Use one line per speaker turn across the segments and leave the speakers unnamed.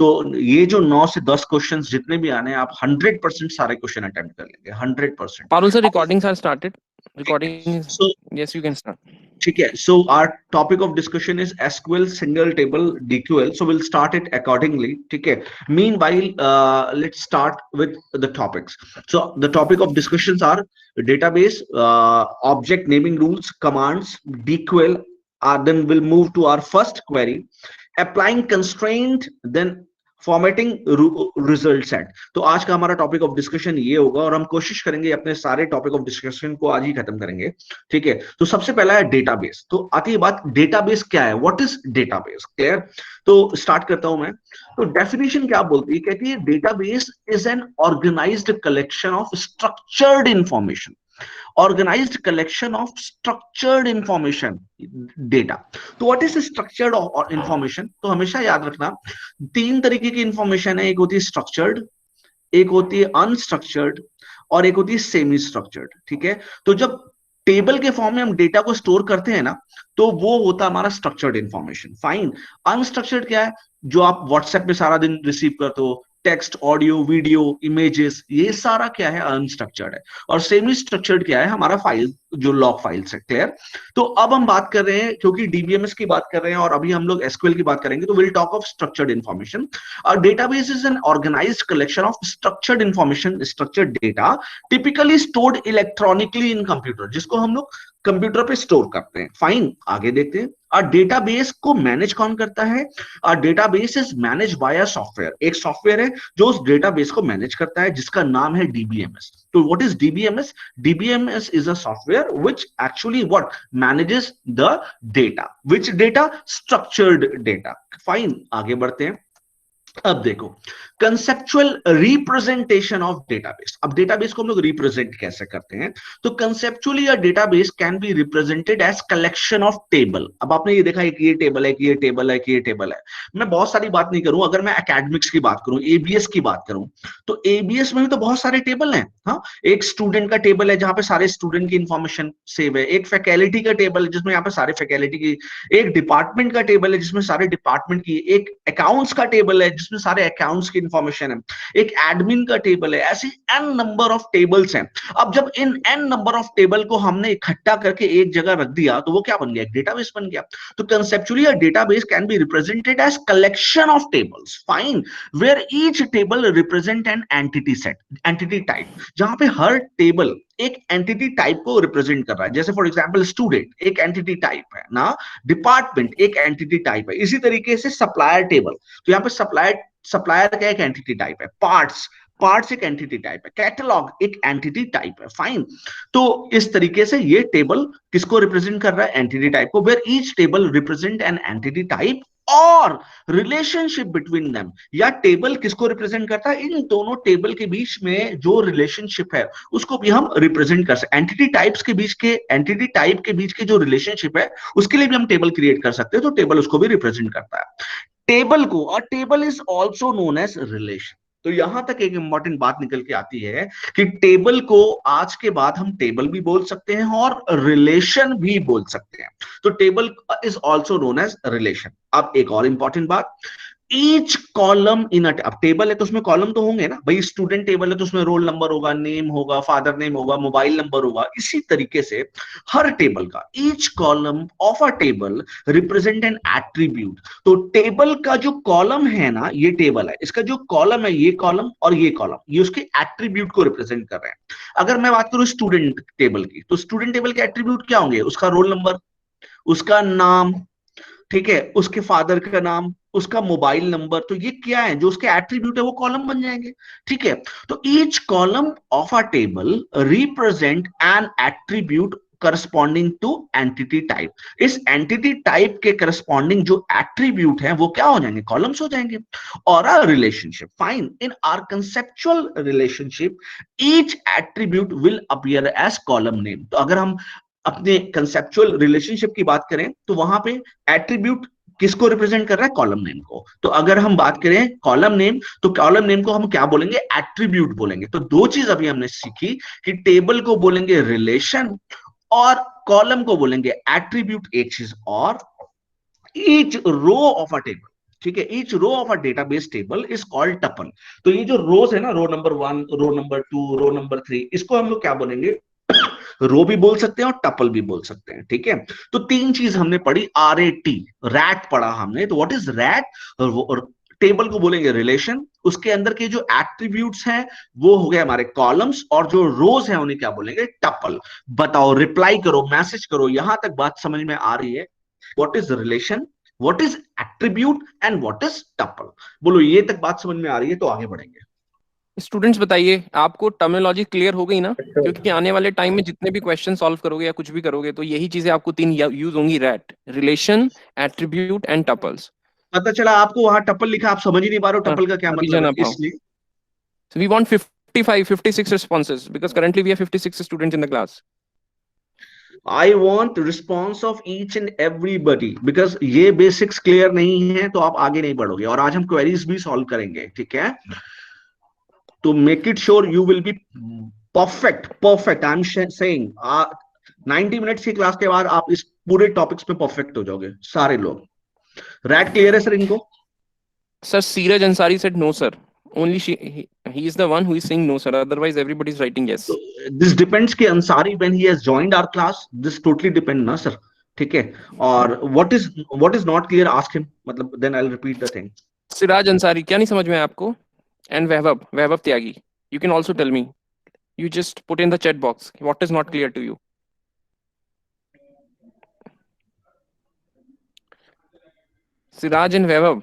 तो ये जो 9 से 10 क्वेश्चंस जितने भी आने हैं, आप 100% सारे क्वेश्चन अटेम्प्ट कर लेंगे, 100%।
Parul sir, recordings are started. Recording is,
So
yes, you can start.
ठीक है, so our topic of discussion is SQL single table DQL, so we'll start it accordingly. ठीक है, meanwhile let's start with the topics. So the topic of discussions are database, object naming rules, commands, DQL, then we'll move to our first query, applying constraint, then formatting result set. तो आज का हमारा topic of discussion ये होगा और हम कोशिश करेंगे अपने सारे टॉपिक ऑफ डिस्कशन को आज ही खत्म करेंगे। ठीक है, तो सबसे पहला है डेटाबेस। तो आती है बात, डेटाबेस क्या है, व्हाट इज डेटाबेस, क्लियर? तो स्टार्ट करता हूं मैं। तो डेफिनेशन क्या बोलती है, कहती है database is an organized collection of structured information, organized collection of structured information data। तो व्हाट इज स्ट्रक्चर्ड इंफॉर्मेशन? तो हमेशा याद रखना, तीन तरीके की इंफॉर्मेशन है, एक होती है स्ट्रक्चर्ड, एक होती है अनस्ट्रक्चर्ड, और एक होती है सेमी स्ट्रक्चर्ड। ठीक है, तो जब टेबल के फॉर्म में हम डेटा को स्टोर करते हैं ना, तो वो होता है हमारा स्ट्रक्चर्ड इंफॉर्मेशन। फाइन। अनस्ट्रक्चर्ड क्या है? जो आप व्हाट्सएप पे सारा दिन रिसीव करते हो, टेक्स्ट, ऑडियो, वीडियो, इमेजेस, ये सारा क्या है? अनस्ट्रक्चर्ड है। और सेमी स्ट्रक्चर्ड क्या है? हमारा फाइल, जो लॉग फाइल्स है, क्लियर? तो अब हम बात कर रहे हैं, क्योंकि डीबीएमएस की बात कर रहे हैं और अभी हम लोग एसक्यूएल की बात करेंगे, तो will talk of structured information. Database is an organized collection of structured information, structured data, typically stored electronically in computer, जिसको हम लोग कंप्यूटर पे स्टोर करते हैं। फाइन, आगे देखते हैं। डेटाबेस को मैनेज कौन करता है? Database is manage by a software. एक सॉफ्टवेयर है जो उस डेटाबेस को मैनेज करता है, जिसका नाम है डीबीएमएस। तो what is DBMS? DBMS is a software which actually what manages the data. Which data? Structured data. Fine, आगे बढ़ते हैं। अब देखो, कंसेप्चुअल रिप्रेजेंटेशन ऑफ डेटाबेस। अब डेटाबेस को हम लोग रिप्रेजेंट कैसे करते हैं? तो conceptually a database can be represented as collection of table. अब आपने ये देखा है कि ये टेबल है, कि ये टेबल है, कि ये टेबल है। मैं बहुत सारी बात नहीं करूं, अगर मैं एकेडमिक्स की बात करूं, एबीएस की बात करूं, तो एबीएस में भी तो बहुत सारे टेबल हैं। हाँ, एक स्टूडेंट का टेबल है जहां पे सारे स्टूडेंट की इंफॉर्मेशन सेव है, एक फैकल्टी का टेबल है जिसमें यहाँ पे सारे फैकल्टी की, एक डिपार्टमेंट का टेबल है जिसमें सारे डिपार्टमेंट की, एक अकाउंट्स का टेबल है जिसमें सारे अकाउंट्स की इंफॉर्मेशन है, एक एडमिन का टेबल है। ऐसे एन नंबर ऑफ टेबल्स हैं। अब जब in an number of table को हमने इकट्ठा करके एक जगह रख दिया, तो वो क्या बन गया? एक डेटाबेस बन गया। तो conceptually a database can be represented as collection of tables, fine, where each table represent an entity set, entity type, जहां पे हर टेबल एक एंटिटी टाइप को रिप्रेजेंट कर रहा है। जैसे फॉर एग्जांपल स्टूडेंट एक एंटिटी टाइप है ना, डिपार्टमेंट एक एंटिटी टाइप है। इसी तरीके से सप्लायर टेबल, तो यहाँ पे सप्लायर का एक एंटिटी टाइप है, पार्ट्स एक एंटिटी टाइप है, कैटलॉग एक एंटिटी टाइप है। फाइन। तो इस तरीके से ये टेबल किसको रिप्रेजेंट कर रहा है? एंटिटी टाइप को, where each table represent an entity type और रिलेशनशिप बिटवीन देम। या टेबल किसको रिप्रेजेंट करता है? इन दोनों टेबल के बीच में जो रिलेशनशिप है उसको भी हम रिप्रेजेंट कर सकते हैं। एंटिटी टाइप्स के बीच के, एंटिटी टाइप के बीच के जो रिलेशनशिप है उसके लिए भी हम टेबल क्रिएट कर सकते हैं। तो टेबल उसको भी रिप्रेजेंट करता है, टेबल को। और table is also known as relation. तो यहां तक एक इंपॉर्टेंट बात निकल के आती है कि टेबल को आज के बाद हम टेबल भी बोल सकते हैं और रिलेशन भी बोल सकते हैं। तो table is also known as relation. अब एक और इंपॉर्टेंट बात, ईच कॉलम इन अब टेबल है तो उसमें कॉलम तो होंगे ना भाई। स्टूडेंट टेबल है तो उसमें रोल नंबर होगा, नेम होगा, फादर नेम होगा, मोबाइल नंबर होगा। इसी तरीके से हर टेबल का, each column of a table represent an attribute. तो टेबल का जो कॉलम है ना, ये टेबल है, इसका जो कॉलम है, ये कॉलम और ये कॉलम, ये उसके एट्रीब्यूट को रिप्रेजेंट कर रहे हैं। अगर मैं बात करूं स्टूडेंट टेबल की, तो स्टूडेंट टेबल के एट्रीब्यूट क्या होंगे? उसका रोल नंबर, उसका नाम, ठीक है, उसके फादर का नाम, उसका मोबाइल नंबर। तो ये क्या है? जो उसके एट्रीब्यूट है वो कॉलम बन जाएंगे। ठीक है, तो each column of a table represent an attribute corresponding to entity type. इस एंटिटी टाइप के करस्पॉन्डिंग जो एट्रीब्यूट है वो क्या हो जाएंगे? कॉलम्स हो जाएंगे। और a relationship, fine, in our conceptual relationship each attribute will appear as column name. तो अगर हम अपने कंसेप्चुअल रिलेशनशिप की बात करें तो वहां पे एट्रीब्यूट किसको रिप्रेजेंट कर रहा है? कॉलम नेम को। तो अगर हम बात करें कॉलम नेम, तो कॉलम नेम को हम क्या बोलेंगे? एट्रीब्यूट बोलेंगे। तो दो चीज अभी हमने सीखी कि टेबल को बोलेंगे रिलेशन और कॉलम को बोलेंगे एट्रीब्यूट, एक चीज और, each row of a table, ठीक है, each row of a database table is called tuple. तो ये जो रोज है ना, row number 1, row number 2, row number 3, इसको हम लोग क्या बोलेंगे, रो भी बोल सकते हैं और टपल भी बोल सकते हैं। ठीक है, तो तीन चीज हमने पढ़ी, RAT, रैट पढ़ा हमने। तो व्हाट इज रैट, और टेबल को बोलेंगे रिलेशन, उसके अंदर के जो एट्रीब्यूट्स हैं वो हो गए हमारे कॉलम्स, और जो रोज हैं उन्हें क्या बोलेंगे, टपल। बताओ, रिप्लाई करो, मैसेज करो, यहां तक बात समझ में आ रही है? What is relation, what is attribute and what is tuple? बोलो, ये तक बात समझ में आ रही है तो आगे बढ़ेंगे।
स्टूडेंट्स बताइए, आपको टर्मिनोलॉजी क्लियर हो गई ना? क्योंकि आने वाले टाइम में जितने भी क्वेश्चन सॉल्व करोगे या कुछ भी करोगे तो यही चीजें आपको तीन यूज होंगी, rat, relation, attribute and tuples.
पता चला आपको वहां टपल लिखा, आप समझ ही नहीं पा रहे हो टपल का क्या मतलब
रीजन
है,
अप हाउ,
इसलिए।
so we want 55 56 responses because currently we have 56 students in the class.
I want response of each and everybody, because ये बेसिक्स क्लियर नहीं है तो आप आगे नहीं बढ़ोगे, और आज हम क्वेरीज भी सॉल्व करेंगे। ठीक है, तो make it sure you will be perfect, perfect. I am saying 90 minutes की क्लास के बाद आप इस पूरे टॉपिक्स पे परफेक्ट हो जाओगे सारे लोग। रैट क्लियर है सर इनको?
Sir, Siraj Ansari said no, sir. Only he is the one who is saying no, sir. Otherwise, everybody is writing yes.
So this depends कि Ansari when he has joined our class, this totally depend ना sir. ठीक है, और what is not clear, ask him, मतलब then I'll repeat the thing.
Siraj Ansari, क्या नहीं समझ में आया आपको? And Vaibhav Tyagi, you can also tell me. You just put in the chat box what is not clear to you. Siraj and Vaibhav.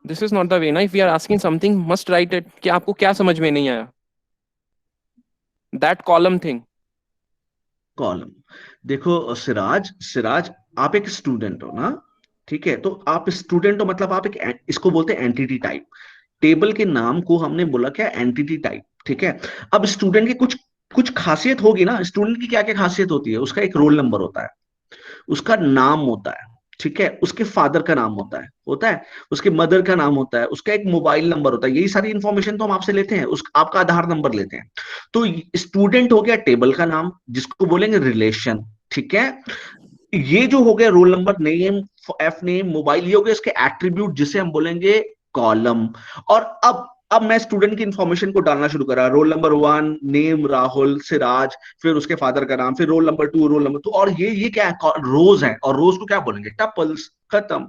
This is not the way. ना, if we are asking something, must write it. कि आपको क्या समझ में नहीं आया? That column thing.
Column, देखो सिराज, सिराज आप एक स्टूडेंट हो ना, ठीक है, तो आप स्टूडेंट हो मतलब आप एक, इसको बोलते हैं एंटिटी टाइप। टेबल के नाम को हमने बोला क्या, एंटिटी टाइप। ठीक है, अब स्टूडेंट की कुछ कुछ खासियत होगी ना, स्टूडेंट की क्या क्या खासियत होती है, उसका एक रोल नंबर होता है, उसका नाम होता है, ठीक है, उसके फादर का नाम होता है, उसके मदर का नाम होता है, उसका एक मोबाइल नंबर होता है, यही सारी इंफॉर्मेशन तो हम आपसे लेते हैं, उस आपका आधार नंबर लेते हैं। तो स्टूडेंट हो गया टेबल का नाम, जिसको बोलेंगे रिलेशन। ठीक है, ये जो हो गया roll number, name, F name, mobile, ये हो गया इसके एट्रीब्यूट, जिसे हम बोलेंगे कॉलम। और अब मैं स्टूडेंट की इंफॉर्मेशन को डालना शुरू करा, roll number 1, name Rahul, Siraj, फिर उसके फादर का नाम, फिर रोल नंबर 2, रोल नंबर 2, और ये क्या है, रोज है, और रोज को क्या बोलेंगे, टपल्स। खत्म।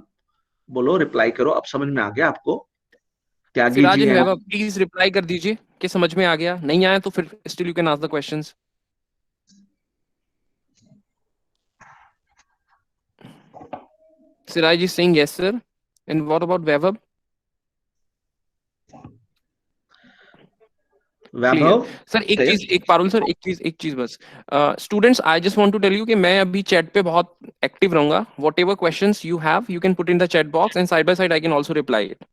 बोलो, रिप्लाई करो, अब समझ में आ गया आपको? त्यागी
सिराज
जी
एंड
हैं?
वैभव, प्लीज रिप्लाई कर दीजिए कि समझ में आ गया। नहीं आया तो फिर still you can ask the questions. Siraj is saying yes, sir. And what about Vaibhav? Clear
Vaibhav
sir. एक पारुल सर, एक चीज बस। Students, I just want to tell you कि मैं अभी चैट पे बहुत एक्टिव रहूंगा। What questions you have you can put in the chat box and side by side I can also reply it.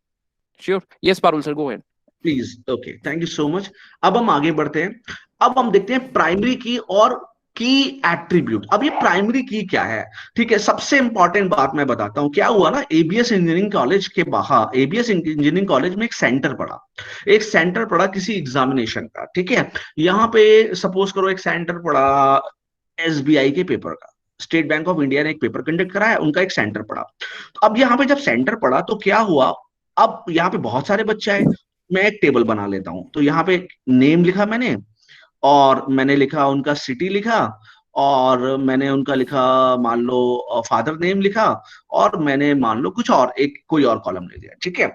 Sure? Yes Parul sir, go ahead.
Please, okay, thank you so much. अब हम आगे बढ़ते हैं, अब हम देखते हैं primary की और की एट्रीब्यूट। अब ये प्राइमरी की क्या है? ठीक है, सबसे इंपॉर्टेंट बात मैं बताता हूं, क्या हुआ ना, एबीएस इंजीनियरिंग कॉलेज के बाहर, एबीएस इंजीनियरिंग कॉलेज में एक सेंटर पड़ा, एक सेंटर पड़ा किसी एग्जामिनेशन का। ठीक है, यहां पे सपोज करो एक सेंटर पड़ा एसबीआई के पेपर का, स्टेट बैंक ऑफ इंडिया ने एक पेपर कंडक्ट करा है, उनका एक सेंटर पड़ा। तो अब यहाँ पे जब सेंटर पड़ा तो क्या हुआ, अब यहाँ पे बहुत सारे बच्चे आए, मैं एक टेबल बना लेता हूं। तो यहाँ पे नेम लिखा मैंने, और मैंने लिखा उनका सिटी लिखा, और मैंने उनका लिखा मान लो फादर नेम लिखा, और मैंने मान लो कुछ और एक कोई और कॉलम ले दिया। ठीक है,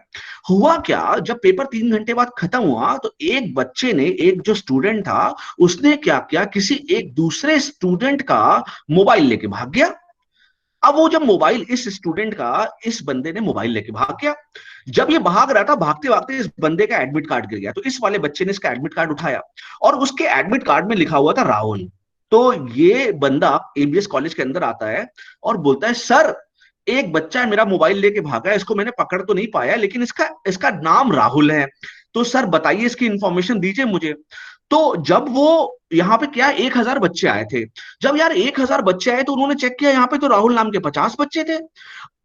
हुआ क्या, जब पेपर 3 घंटे बाद खत्म हुआ तो एक बच्चे ने, एक जो स्टूडेंट था, उसने क्या किया, किसी एक दूसरे स्टूडेंट का मोबाइल लेके भाग गया। अब वो जब मोबाइल, इस स्टूडेंट का, इस बंदे ने मोबाइल लेके भाग गया। जब ये भाग रहा था, भागते भागते इस बंदे का एडमिट कार्ड गिर गया, तो इस वाले बच्चे ने इसका एडमिट कार्ड उठाया, और उसके एडमिट कार्ड में लिखा हुआ था राहुल। तो ये बंदा एबीएस कॉलेज के अंदर आता है और बोलता है, सर एक बच्चा मेरा मोबाइल लेके भागा है, इसको मैंने पकड़ तो नहीं पाया, लेकिन इसका इसका नाम राहुल है, तो सर बताइए, इसकी इंफॉर्मेशन दीजिए मुझे। तो जब वो यहाँ पे क्या 1000 बच्चे आए थे, जब यार 1000 बच्चे आए तो उन्होंने चेक किया यहाँ पे तो राहुल नाम के 50 बच्चे थे।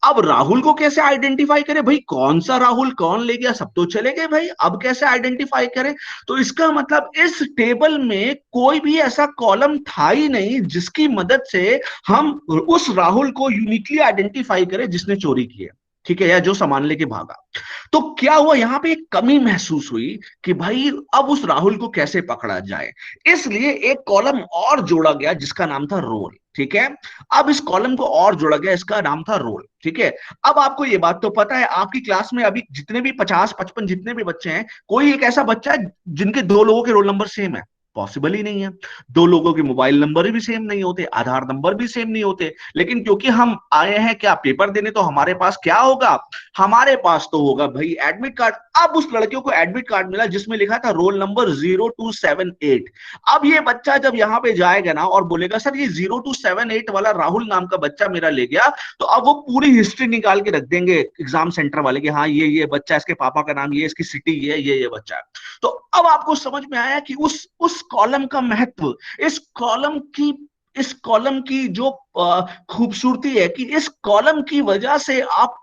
अब राहुल को कैसे आइडेंटिफाई करें भाई, कौन सा राहुल कौन ले गया, सब तो चले गए भाई, अब कैसे आइडेंटिफाई करें। तो इसका मतलब इस टेबल में कोई भी ऐसा कॉलम था ही नहीं जिसकी मदद से हम उस राहुल को यूनिकली आइडेंटिफाई करें जिसने चोरी की है, ठीक है, या जो सामान लेके भागा। तो क्या हुआ, यहां पे एक कमी महसूस हुई कि भाई अब उस राहुल को कैसे पकड़ा जाए। इसलिए एक कॉलम और जोड़ा गया जिसका नाम था रोल, ठीक है। अब इस कॉलम को और जोड़ा गया, इसका नाम था रोल, ठीक है। अब आपको ये बात तो पता है, आपकी क्लास में अभी जितने भी 50-55 जितने भी बच्चे हैं, कोई एक ऐसा बच्चा है जिनके दो लोगों के रोल नंबर सेम है? पॉसिबल ही नहीं है। दो लोगों के मोबाइल नंबर भी सेम नहीं होते, आधार नंबर भी सेम नहीं होते, लेकिन क्योंकि हम आए हैं क्या पेपर देने, तो हमारे पास क्या होगा, हमारे पास तो होगा भाई एडमिट कार्ड। अब उस लड़कियों को एडमिट कार्ड मिला जिसमें लिखा था रोल नंबर 0278। अब ये बच्चा जब यहाँ पे जाएगा ना और बोलेगा सर ये 0278 वाला राहुल नाम का बच्चा मेरा ले गया, तो अब वो पूरी हिस्ट्री निकाल के रख देंगे एग्जाम सेंटर वाले कि हाँ ये बच्चा, इसके पापा का नाम ये, इसकी सिटी ये बच्चा है। तो अब आपको समझ में आया कि उस कॉलम का महत्व, इस कॉलम की इस कॉलम की जो खूबसूरती है कि इस कॉलम की वजह से आप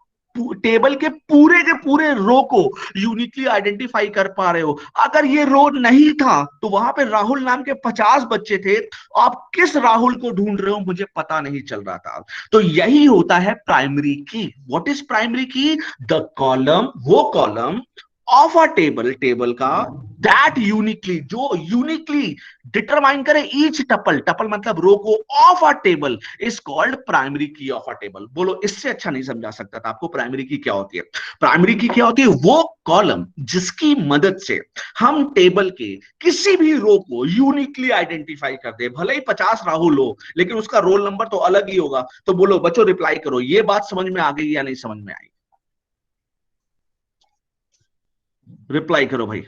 टेबल के पूरे रो को यूनिकली आइडेंटिफाई कर पा रहे हो। अगर ये रो नहीं था तो वहां पे राहुल नाम के 50 बच्चे थे, आप किस राहुल को ढूंढ रहे हो मुझे पता नहीं चल रहा था। तो यही होता है प्राइमरी की। व्हाट इज प्राइमरी की? द कॉलम, वो column of a table, table का, दैट यूनिकली, जो यूनिकली डिटरमाइन करे ईच टपल, टपल मतलब रो को, of a table is called primary key of a table. बोलो, इससे अच्छा नहीं समझा सकता था आपको प्राइमरी की क्या होती है। प्राइमरी की क्या होती है? वो कॉलम जिसकी मदद से हम टेबल के किसी भी रो को यूनिकली आइडेंटिफाई कर दे, भले ही 50 राहुल हो लेकिन उसका रोल नंबर तो अलग ही होगा। तो बोलो बच्चों, रिप्लाई करो, ये बात समझ में आ गई या नहीं समझ में आई? रिप्लाई करो भाई।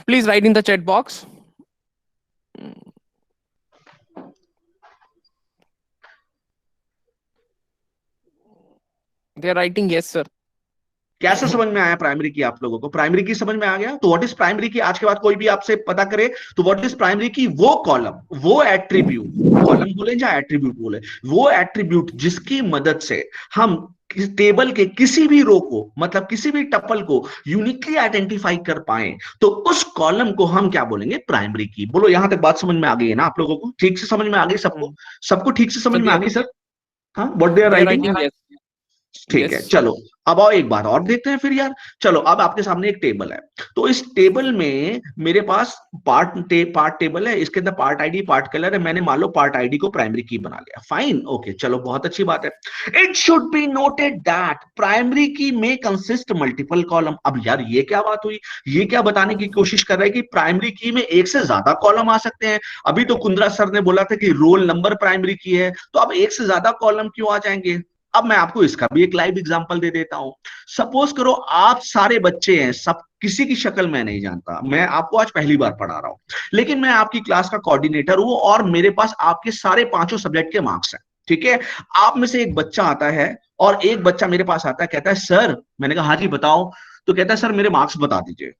Please write in the chat box. They are writing yes, sir.
कैसे समझ में आया प्राइमरी की आप लोगों को? प्राइमरी की समझ में आ गया? तो व्हाट इज प्राइमरी की, आज के बाद कोई भी आपसे पता करे तो व्हाट इज प्राइमरी की? वो कॉलम, वो एट्रीब्यूट, कॉलम बोले या एट्रीब्यूट बोले, वो एट्रीब्यूट जिसकी मदद से हम टेबल के किसी भी रो को, मतलब किसी भी टपल को यूनिकली आइडेंटिफाई कर पाए, तो उस कॉलम को हम क्या बोलेंगे? प्राइमरी की। बोलो, यहां तक बात समझ में आ गई है ना आप लोगों को? ठीक से समझ में आ गई सबको? सबको ठीक से समझ
So
में आ गई सर? हाँ, what they are
they are
writing?
writing yes.
ठीक है,
Yes.
चलो अब आओ एक बार और देखते हैं फिर यार। चलो, अब आपके सामने एक टेबल है, तो इस टेबल में मेरे पास पार्ट टेबल है, इसके अंदर पार्ट आईडी, पार्ट कलर है। मैंने मान लो पार्ट आईडी को प्राइमरी की बना लिया, फाइन, ओके, चलो बहुत अच्छी बात है। It should be noted that primary की में कंसिस्ट मल्टीपल कॉलम। अब यार ये क्या बात हुई, ये क्या बताने की कोशिश कर रहा है कि प्राइमरी की में एक से ज्यादा कॉलम आ सकते हैं? अभी तो कुंद्रा सर ने बोला था कि रोल नंबर प्राइमरी की है, तो अब एक से ज्यादा कॉलम क्यों आ जाएंगे? अब मैं आपको इसका भी एक लाइव एग्जांपल दे देता हूं। सपोज करो आप सारे बच्चे हैं, सब किसी की शक्ल मैं नहीं जानता, मैं आपको आज पहली बार पढ़ा रहा हूं, लेकिन मैं आपकी क्लास का कोऑर्डिनेटर हूं और मेरे पास आपके सारे पांचों सब्जेक्ट के मार्क्स हैं, ठीक है। आप में से एक बच्चा आता है और एक बच्चा मेरे पास आता है, कहता है सर, मैंने कहा हाँ जी बताओ, तो कहता है सर मेरे मार्क्स बता दीजिए।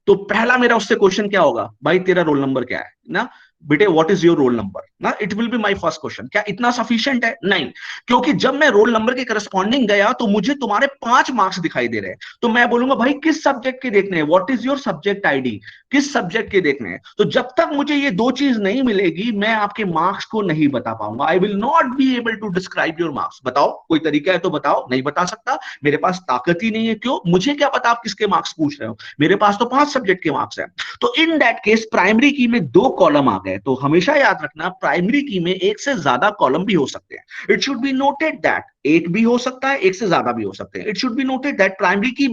तो पहला मेरा उससे क्वेश्चन क्या होगा, भाई तेरा रोल नंबर क्या है ना, बेटे what is your roll number ना, it will be my first question. क्या इतना सफिशिएंट है? नहीं, क्योंकि जब मैं रोल नंबर के करस्पॉन्डिंग गया तो मुझे तुम्हारे 5 मार्क्स दिखाई दे रहे हैं, तो मैं बोलूंगा भाई किस सब्जेक्ट के देखने हैं, what is your subject ID, किस सब्जेक्ट के देखने हैं। तो जब तक मुझे ये दो चीज नहीं मिलेगी मैं आपके मार्क्स को नहीं बता पाऊंगा, I will not be able to describe your marks. बताओ कोई तरीका है तो बताओ। नहीं बता सकता, मेरे पास ताकत ही नहीं है। क्यों? मुझे क्या पता आप किसके मार्क्स पूछ रहे हो, मेरे पास तो 5 सब्जेक्ट के मार्क्स है। तो इन दैट केस प्राइमरी की में 2 कॉलम आ गए, तो हमेशा याद रखना प्राइमरी की में एक से ज्यादा कॉलम भी हो सकते हैं। It should be noted that एक भी हो सकता है, एक से ज्यादा भी हो सकते हैं। It should be noted that primary की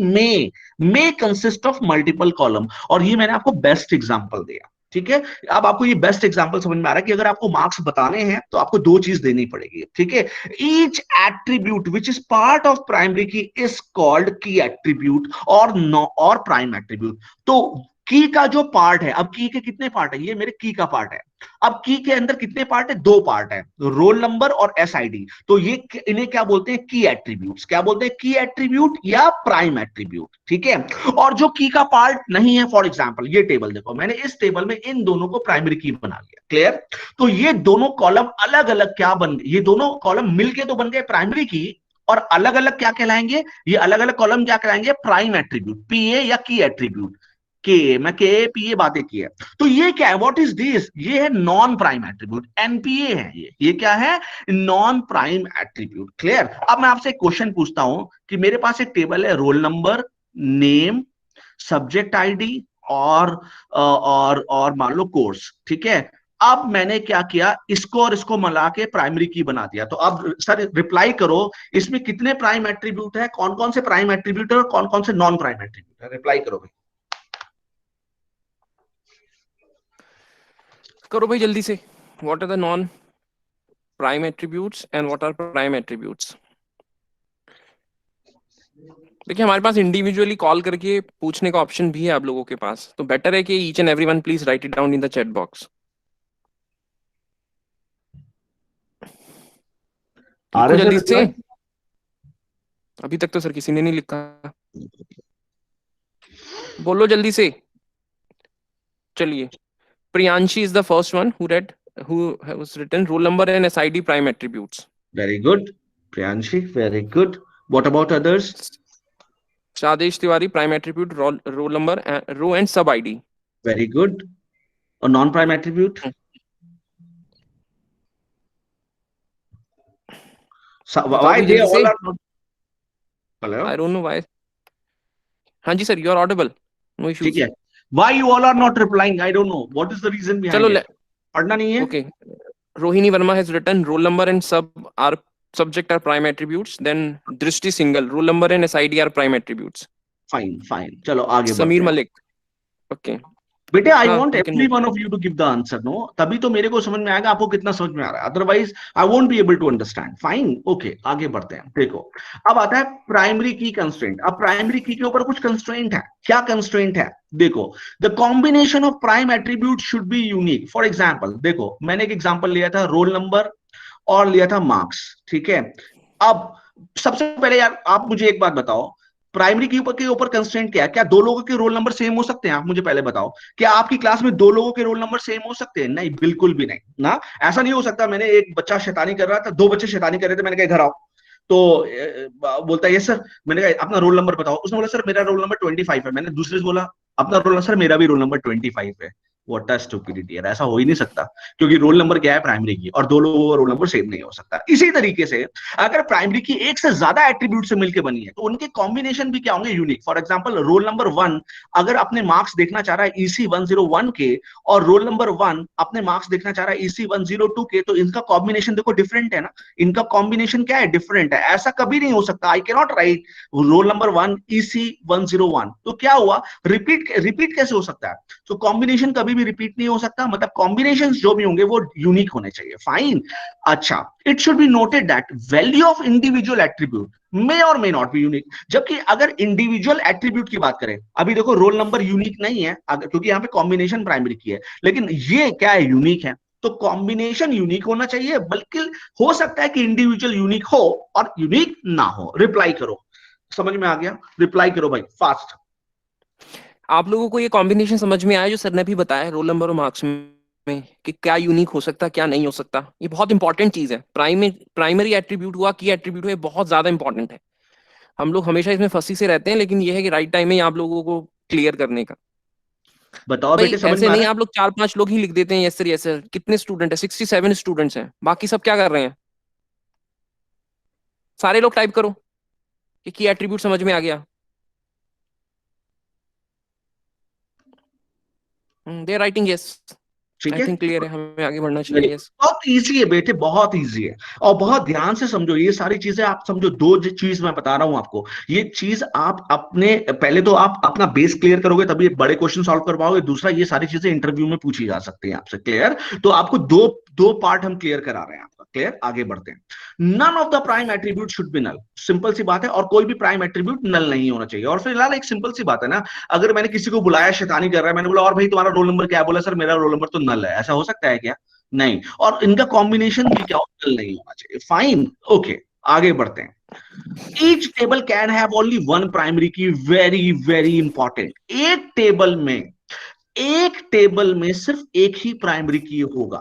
में कंसिस्ट ऑफ मल्टीपल कॉलम। और ये मैंने आपको बेस्ट एग्जांपल दिया, ठीक है। अब आपको ये बेस्ट एग्जांपल समझ में आ रहा है कि अगर आपको मार्क्स बताने हैं तो आपको 2 चीज देनी पड़ेगी, ठीक है। Each attribute which is part of primary की इज कॉल्ड की एट्रीब्यूट और प्राइम एट्रीब्यूट। तो की का जो पार्ट है, अब की के कितने पार्ट है, ये मेरे की का पार्ट है। अब की के अंदर कितने पार्ट है, दो पार्ट है, रोल नंबर और एसआईडी। तो ये इन्हें क्या बोलते हैं, की एट्रीब्यूट्स। क्या बोलते हैं, की एट्रीब्यूट या प्राइम एट्रीब्यूट, ठीक है। और जो की का पार्ट नहीं है, फॉर एग्जांपल ये टेबल देखो, मैंने इस टेबल में इन दोनों को प्राइमरी की बना लिया, क्लियर। तो ये दोनों कॉलम अलग अलग क्या बन गए, ये दोनों कॉलम मिलके तो बन गए प्राइमरी की, और अलग अलग क्या कहलाएंगे, ये अलग अलग कॉलम क्या कहलाएंगे, प्राइम एट्रीब्यूट, पीए या की एट्रीब्यूट। के मैं के पीए बातें की है। तो ये क्या है, व्हाट इज दिस, ये है नॉन प्राइम एट्रीब्यूट, एनपीए है ये क्या है, नॉन प्राइम एट्रीब्यूट, क्लियर। अब मैं आपसे एक क्वेश्चन पूछता हूं कि मेरे पास एक टेबल है, roll number, name, subject ID और मान लो कोर्स, ठीक है। अब मैंने क्या किया, इसको और इसको मिला के प्राइमरी की बना दिया। तो अब सर रिप्लाई करो, इसमें कितने प्राइम एट्रीब्यूट है, कौन कौन से प्राइम एट्रीब्यूट है और कौन कौन से नॉन प्राइम एट्रीब्यूट है, रिप्लाई करो भाई।
करो भाई जल्दी से। What are the non prime attributes and what are prime attributes? देखिए हमारे पास इंडिविजुअली कॉल करके पूछने का ऑप्शन भी है आप लोगों के पास, तो बेटर है कि each and everyone please right it down in the chat box. लिखो जल्दी से। अभी तक तो सर किसी ने नहीं लिखा, बोलो जल्दी से। चलिए, Priyanshi is the first one who has written roll number and SID prime attributes.
Very good, Priyanshi, very good. What about others?
Shadesh Tiwari prime attribute roll number row and sub ID.
Very good. A non-prime attribute? So, why they all are not? Hello?
I don't know why. हाँ जी sir, you are audible. No issues.
ठीक है. Why you all are not replying? I don't know. What is the reason behind
चलो
it? पढ़ना नहीं है?
Okay. Rohini Verma has written roll number and subject are prime attributes. Then Drishti Singhal, roll number and SID are prime attributes.
Fine, fine. चलो आगे बढ़ते
Sameer
हैं.
Malik. Okay.
बेटे I
हाँ,
want
you can
every
move.
One of you to give the answer, no, तभी तो मेरे को समझ में आएगा आपको कितना समझ में आ रहा है, otherwise I won't be able to understand. Fine, okay, आगे बढ़ते हैं। देखो, अब आता है प्राइमरी की कंस्ट्रेंट। अब प्राइमरी की के ऊपर कुछ कंस्ट्रेंट है। क्या कंस्ट्रेंट है, देखो, the combination of prime attribute should be unique. For example देखो, मैंने एक एग्जाम्पल लिया था रोल नंबर और लिया था मार्क्स, ठीक है। अब सबसे पहले यार आप मुझे एक बात बताओ, प्राइमरी के ऊपर कंस्ट्रेंट क्या है, क्या दो लोगों के रोल नंबर सेम हो सकते हैं, आप मुझे पहले बताओ। क्या आपकी क्लास में दो लोगों के रोल नंबर सेम हो सकते हैं, नहीं, बिल्कुल भी नहीं ना, ऐसा नहीं हो सकता। मैंने एक बच्चा शैतानी कर रहा था, दो बच्चे शैतानी कर रहे थे, मैंने कहा इधर आओ, तो बोलता है यस सर, मैंने कहा अपना रोल नंबर बताओ, उसने बोला सर मेरा रोल नंबर 25 है, मैंने दूसरे से बोला अपना रोल नंबर, सर मेरा भी रोल नंबर 25 है। व्हाट अ स्टुपिडिटी यार, ऐसा हो ही नहीं सकता, क्योंकि रोल नंबर क्या है प्राइमरी की, और दो लोगों का रोल नंबर सेम नहीं हो सकता। इसी तरीके से अगर प्राइमरी की एक से ज्यादा एट्रीब्यूट से मिलकर बनी है तो उनके कॉम्बिनेशन भी क्या होंगे, unique. For example roll number 1 अगर अपने मार्क्स देखना चाह रहा है EC 101 के, और रोल नंबर 1 अपने मार्क्स देखना चाह रहा है EC 102 के, तो इनका कॉम्बिनेशन देखो डिफरेंट है ना, इनका कॉम्बिनेशन क्या है, डिफरेंट है। ऐसा कभी नहीं हो सकता, I can not right roll number 1 EC 101, तो क्या हुआ, रिपीट कैसे हो सकता है। तो कॉम्बिनेशन कभी भी रिपीट नहीं हो सकता, मतलब कॉम्बिनेशंस जो भी होंगे वो यूनिक होने चाहिए। फाइन, अच्छा, it should be noted that value of individual attribute may और मे नॉट बी यूनिक। जबकि अगर इंडिविजुअल एट्रीब्यूट की बात करें, अभी देखो रोल नंबर यूनिक नहीं है क्योंकि यहाँ पे कॉम्बिनेशन प्राइमरी की है, लेकिन ये क्या है, यूनिक है। तो कॉम्बिनेशन यूनिक होना चाहिए, बल्कि हो सकता है कि इंडिविजुअल यूनिक हो और यूनिक ना हो। रिप्लाई करो, समझ में आ गया, रिप्लाई करो भाई फास्ट।
आप लोगों को ये कॉम्बिनेशन समझ में आया जो सर ने भी बताया रोल नंबर और मार्क्स में, कि क्या यूनिक हो सकता है क्या नहीं हो सकता। ये बहुत इंपॉर्टेंट चीज है। प्राइमरी एट्रीब्यूट हुआ, की एट्रीब्यूट हुआ, बहुत ज्यादा इंपॉर्टेंट है। हम लोग हमेशा इसमें फंसी से रहते हैं, लेकिन ये है कि राइट टाइम में आप लोगों को क्लियर करने का।
बताओ
भाई
बेटे, समझ
ऐसे
में आ
नहीं
रहा है?
आप लोग 4-5 लोग ही लिख देते हैं यस सर यस सर। कितने स्टूडेंट है, 67 स्टूडेंट्स हैं, बाकी सब क्या कर रहे हैं? सारे लोग टाइप करो कि की एट्रीब्यूट समझ में आ गया। दे राइटिंग यस।
ठीक
आई
है,
थिंक क्लियर है, हमें आगे बढ़ना चाहिए। यस।
बहुत इजी है बेटे, बहुत इजी है। और बहुत ध्यान से समझो ये सारी चीजें, आप समझो दो चीज मैं बता रहा हूं आपको, ये चीज आप अपने पहले तो आप अपना बेस क्लियर करोगे तभी बड़े क्वेश्चन सॉल्व कर पाओगे। दूसरा, ये सारी चीजें इंटरव्यू में पूछी जा सकती हैं आपसे, क्लियर। तो आपको दो दो पार्ट हम क्लियर करा रहे हैं आपका। होगा। क्लियर, आगे बढ़ते हैं। None of the prime attribute should be null, simple सी बात है, और कोई भी प्राइम एट्रीब्यूट नल नहीं होना चाहिए। और फिलहाल एक सिंपल सी बात है ना, अगर मैंने किसी को बुलाया, शैतानी कर रहा है, मैंने बोला और भाई तुम्हारा रोल नंबर क्या है, बोला सर मेरा रोल नंबर तो नल है, ऐसा हो सकता है क्या? नहीं। और इनका कॉम्बिनेशन भी क्या हो, नल नहीं होना चाहिए। फाइन, ओके, आगे बढ़ते हैं। Each table can have only one primary key, very very important। एक टेबल में सिर्फ एक ही प्राइमरी की होगा।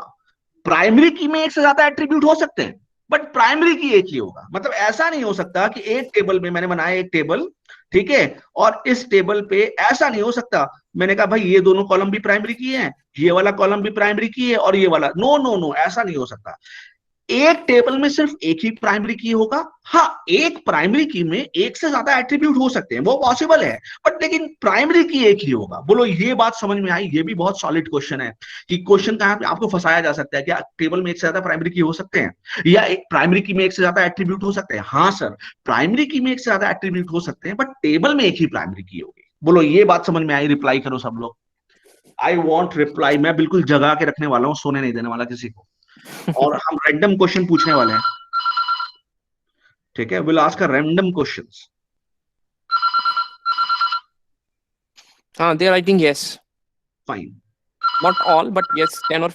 प्राइमरी की में एक से ज्यादा एट्रीब्यूट हो सकते हैं, बट प्राइमरी की एक ही होगा। मतलब ऐसा नहीं हो सकता कि एक टेबल में, मैंने बनाया एक टेबल, ठीक है, और इस टेबल पे ऐसा नहीं हो सकता, मैंने कहा भाई ये दोनों कॉलम भी प्राइमरी की है, ये वाला कॉलम भी प्राइमरी की है, और ये वाला, नो नो नो, ऐसा नहीं हो सकता। एक टेबल में सिर्फ एक ही प्राइमरी की होगा। हाँ, एक प्राइमरी की में एक से ज्यादा एट्रीब्यूट हो सकते हैं, वो पॉसिबल है, बट लेकिन प्राइमरी की एक ही होगा। बोलो ये बात समझ में आई? ये भी बहुत सॉलिड क्वेश्चन है कि क्वेश्चन कहां पे आपको फंसाया जा सकता है। क्या टेबल में एक से ज्यादा प्राइमरी की हो सकते हैं, या एक प्राइमरी की में एक से ज्यादा एट्रीब्यूट हो सकते हैं? हाँ सर, प्राइमरी की में एक से ज्यादा एट्रीब्यूट हो सकते हैं, बट टेबल में एक ही प्राइमरी की होगी। बोलो ये बात समझ में आई? रिप्लाई करो सब लोग। I want reply. मैं बिल्कुल जगा के रखने वाला हूँ, सोने नहीं देने वाला किसी को। और हम रैंडम क्वेश्चन पूछने वाले हैं, ठीक है? Will ask a random questions.
They are writing yes.
Fine.
Not all, but yes, 10 or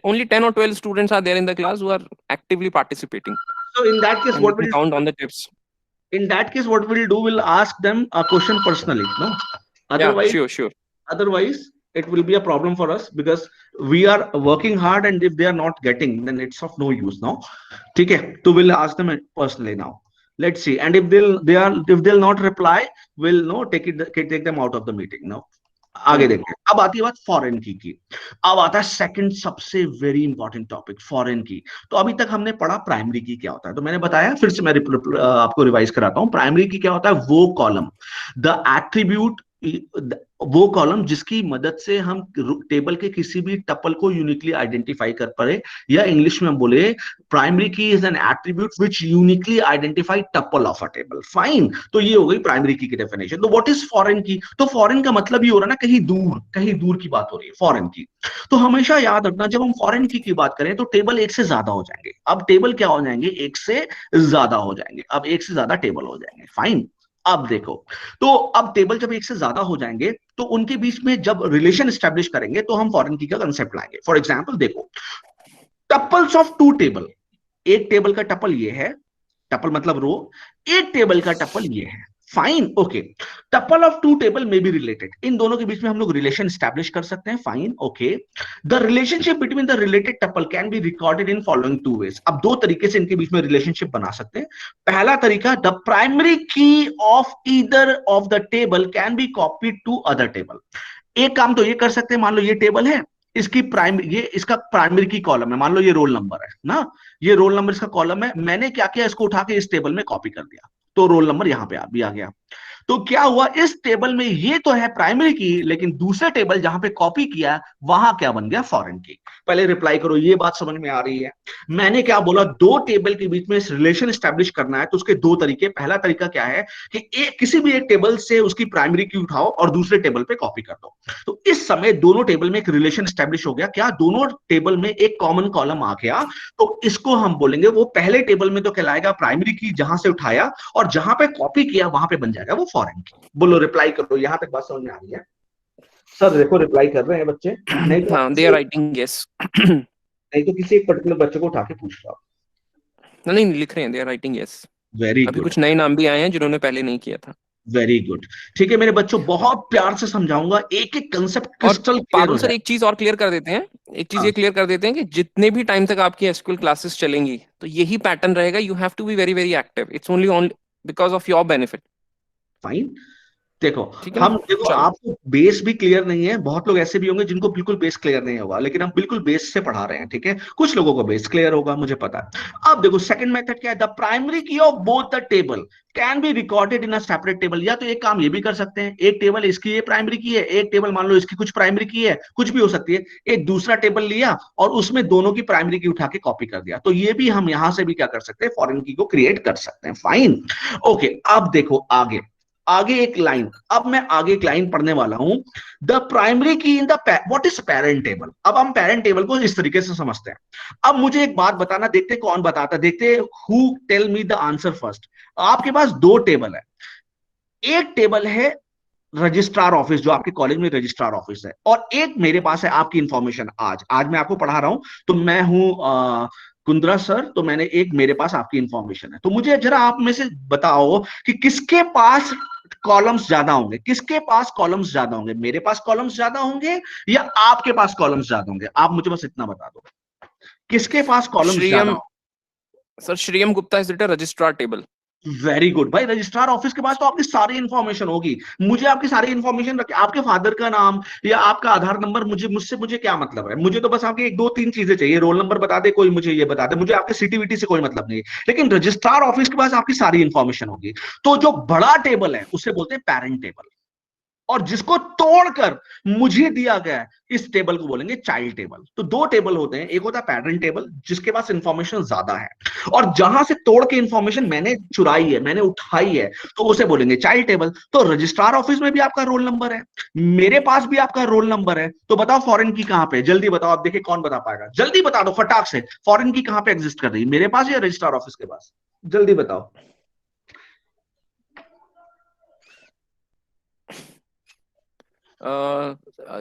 only 10 or 12 students are there in the class who are actively participating,
So in that case
and we
what
can
will
count on the tips.
what we'll do, we'll ask them a question personally, no?
Yeah,
Otherwise,
sure.
it will be a problem for us, because we are working hard, and if they are not getting, then it's of no use, no? ठीक है, तो we'll ask them personally now. Let's see, and if they'll not reply, we'll no take them out of the meeting, no? आगे देखते हैं। अब आती है बात फॉरेन की। अब आता है सेकंड सबसे वेरी इंपॉर्टेंट टॉपिक, फॉरेन की। तो अभी तक हमने पढ़ा प्राइमरी की क्या होता है, तो मैंने बताया, फिर से मैं आपको रिवाइज कराता हूं। प्राइमरी की क्या होता है? वो कॉलम, द एट्रीब्यूट, वो कॉलम जिसकी मदद से हम टेबल के किसी भी टपल को यूनिकली आइडेंटिफाई कर पाए, या इंग्लिश में हम बोले, प्राइमरी की is an attribute which uniquely identify tuple of a table. Fine, तो ये हो गई प्राइमरी की डेफिनेशन। तो व्हाट इज फॉरेन की? तो फॉरेन का मतलब ये हो रहा है ना, कहीं दूर की बात हो रही है फॉरेन की। तो हमेशा याद रखना, जब हम फॉरेन की बात करें तो टेबल एक से ज्यादा हो जाएंगे। अब टेबल क्या हो जाएंगे? एक से ज्यादा हो जाएंगे। अब एक से ज्यादा टेबल हो जाएंगे। फाइन, अब देखो, तो अब टेबल जब एक से ज्यादा हो जाएंगे, तो उनके बीच में जब रिलेशन स्टैब्लिश करेंगे, तो हम फॉरेन की का कंसेप्ट लाएंगे। फॉर एग्जांपल देखो, टपल्स ऑफ टू टेबल, एक टेबल का टपल ये है, टपल मतलब रो, एक टेबल का टपल ये है। Fine, okay. Tuple of two table में बी रिलेटेड, इन दोनों के बीच में हम लोग रिलेशन स्टैब्लिश कर सकते हैं। Fine, okay. The relationship between the related tuple can be recorded in following two ways. अब दो तरीके से इनके बीच में रिलेशनशिप बना सकते हैं। पहला तरीका, the primary key of either of the table can be copied to other table. एक काम तो ये कर सकते हैं, मान लो ये टेबल है, इसका प्राइमरी की कॉलम है, मान लो ये रोल नंबर है ना, ये रोल नंबर इसका कॉलम है, मैंने क्या किया, इसको उठा के इस टेबल में कॉपी कर दिया, तो रोल नंबर यहां पे भी आ गया। तो क्या हुआ, इस टेबल में ये तो है प्राइमरी की, लेकिन दूसरे टेबल जहां पे कॉपी किया, वहां क्या बन गया? फॉरेन की। पहले रिप्लाई करो, ये बात समझ में आ रही है? मैंने क्या बोला, दो टेबल के बीच में रिलेशन स्टैब्लिश करना है, तो उसके दो तरीके। पहला तरीका क्या है कि किसी भी एक टेबल से उसकी प्राइमरी की उठाओ और दूसरे टेबल पे कॉपी कर दो। तो इस समय दोनों टेबल में एक रिलेशन स्टैब्लिश हो गया। क्या? दोनों टेबल में एक कॉमन कॉलम आ गया। तो इसको हम बोलेंगे, वो पहले टेबल में तो कहलाएगा प्राइमरी की, जहां से उठाया, और जहां पे कॉपी किया वहां पे बन जाएगा वो फॉरेन की। बोलो, रिप्लाई करो, यहां तक बात समझ में आ रही है? सर देखो, रिप्लाई कर रहे हैं बच्चे, नहीं तो
They are writing yes.
नहीं तो किसी एक पर्टिकुलर बच्चे को उठा के पूछ लो।
नहीं, लिख रहे हैं, they are writing yes.
Very
अभी
गुड,
कुछ नए नाम भी आए हैं जिन्होंने पहले नहीं किया था।
Very good. ठीक है मेरे बच्चों, बहुत प्यार से समझाऊंगा, एक एक कंसेप्ट
और
क्रिस्टल क्लियर
पारुल
हो
सर,
जाए।
एक चीज और क्लियर कर देते हैं, एक चीज
हाँ,
ये क्लियर कर देते हैं कि जितने भी टाइम तक आपकी एसक्यूएल क्लासेस चलेंगी, तो यही पैटर्न रहेगा। You have to be very very active. It's only because of your benefit.
Fine. देखो,
ठीक है ना?
देखो,
चलो।
आपको बेस भी क्लियर नहीं है, बहुत लोग ऐसे भी होंगे जिनको बिल्कुल बेस क्लियर नहीं होगा, लेकिन हम बिल्कुल बेस से पढ़ा रहे हैं, ठीक है? कुछ लोगों को बेस क्लियर होगा, मुझे पता है। अब देखो, सेकंड मेथड क्या है? The primary key of both the table can be recorded in a separate table. या तो एक काम ये भी कर सकते हैं, एक टेबल इसकी ये प्राइमरी की है, एक टेबल मान लो इसकी कुछ प्राइमरी की है, कुछ भी हो सकती है, एक दूसरा टेबल लिया और उसमें दोनों की प्राइमरी की उठा के कॉपी कर दिया। तो ये भी हम यहां से भी क्या कर सकते हैं, फॉरेन की को क्रिएट कर सकते हैं। Fine, okay. अब देखो आगे, आगे एक लाइन, अब मैं आगे एक लाइन पढ़ने वाला हूं। The primary key in the what is parent table. अब हम पेरेंट टेबल को इस तरीके से समझते हैं। अब मुझे एक बात बताना, देखते कौन बताता है, देखते हु tell me the answer first. आपके पास दो टेबल है। एक टेबल है रजिस्ट्रार ऑफिस, जो आपके कॉलेज में रजिस्ट्रार ऑफिस है, और एक मेरे पास है आपकी इंफॉर्मेशन। आज आज मैं आपको पढ़ा रहा हूं, तो मैं हूं कुंद्रा सर, तो मैंने एक, मेरे पास आपकी इंफॉर्मेशन है। तो मुझे जरा आप में से बताओ कि किसके पास कॉलम्स ज्यादा होंगे, किसके पास कॉलम्स ज्यादा होंगे। मेरे पास कॉलम्स ज्यादा होंगे या आपके पास कॉलम्स ज्यादा होंगे? आप मुझे बस इतना बता दो, किसके पास कॉलम्स ज्यादा
Shriyam,
होंगे।
sir, Shriyam Gupta has written registrar table.
Very good भाई, रजिस्ट्रार ऑफिस के पास तो आपकी सारी इंफॉर्मेशन होगी। मुझे आपकी सारी इंफॉर्मेशन रखे, आपके फादर का नाम या आपका आधार नंबर, मुझे क्या मतलब है? मुझे तो बस आपकी एक दो तीन चीजें चाहिए, रोल नंबर बता दे कोई, मुझे ये बता दे, मुझे आपके सिटी से कोई मतलब नहीं है। लेकिन रजिस्ट्रार ऑफिस के पास आपकी सारी इंफॉर्मेशन होगी। तो जो बड़ा टेबल है उसे बोलते हैं पेरेंट टेबल, और जिसको तोड़कर मुझे दिया गया है, इस टेबल को बोलेंगे चाइल्ड टेबल। तो दो टेबल होते हैं, एक होता है पेरेंट टेबल जिसके पास इंफॉर्मेशन ज्यादा है, और जहां से तोड़ के इंफॉर्मेशन मैंने चुराई है, मैंने उठाई है, तो उसे बोलेंगे चाइल्ड टेबल। तो रजिस्ट्रार ऑफिस में भी आपका रोल नंबर है, मेरे पास भी आपका रोल नंबर है। तो बताओ फॉरेन की कहां पे, जल्दी बताओ। आप देखिए कौन बता पाएगा, जल्दी बता दो फटाक से। फॉरेन की कहां पे एग्जिस्ट कर रही है, मेरे पास या रजिस्ट्रार ऑफिस के पास? जल्दी बताओ।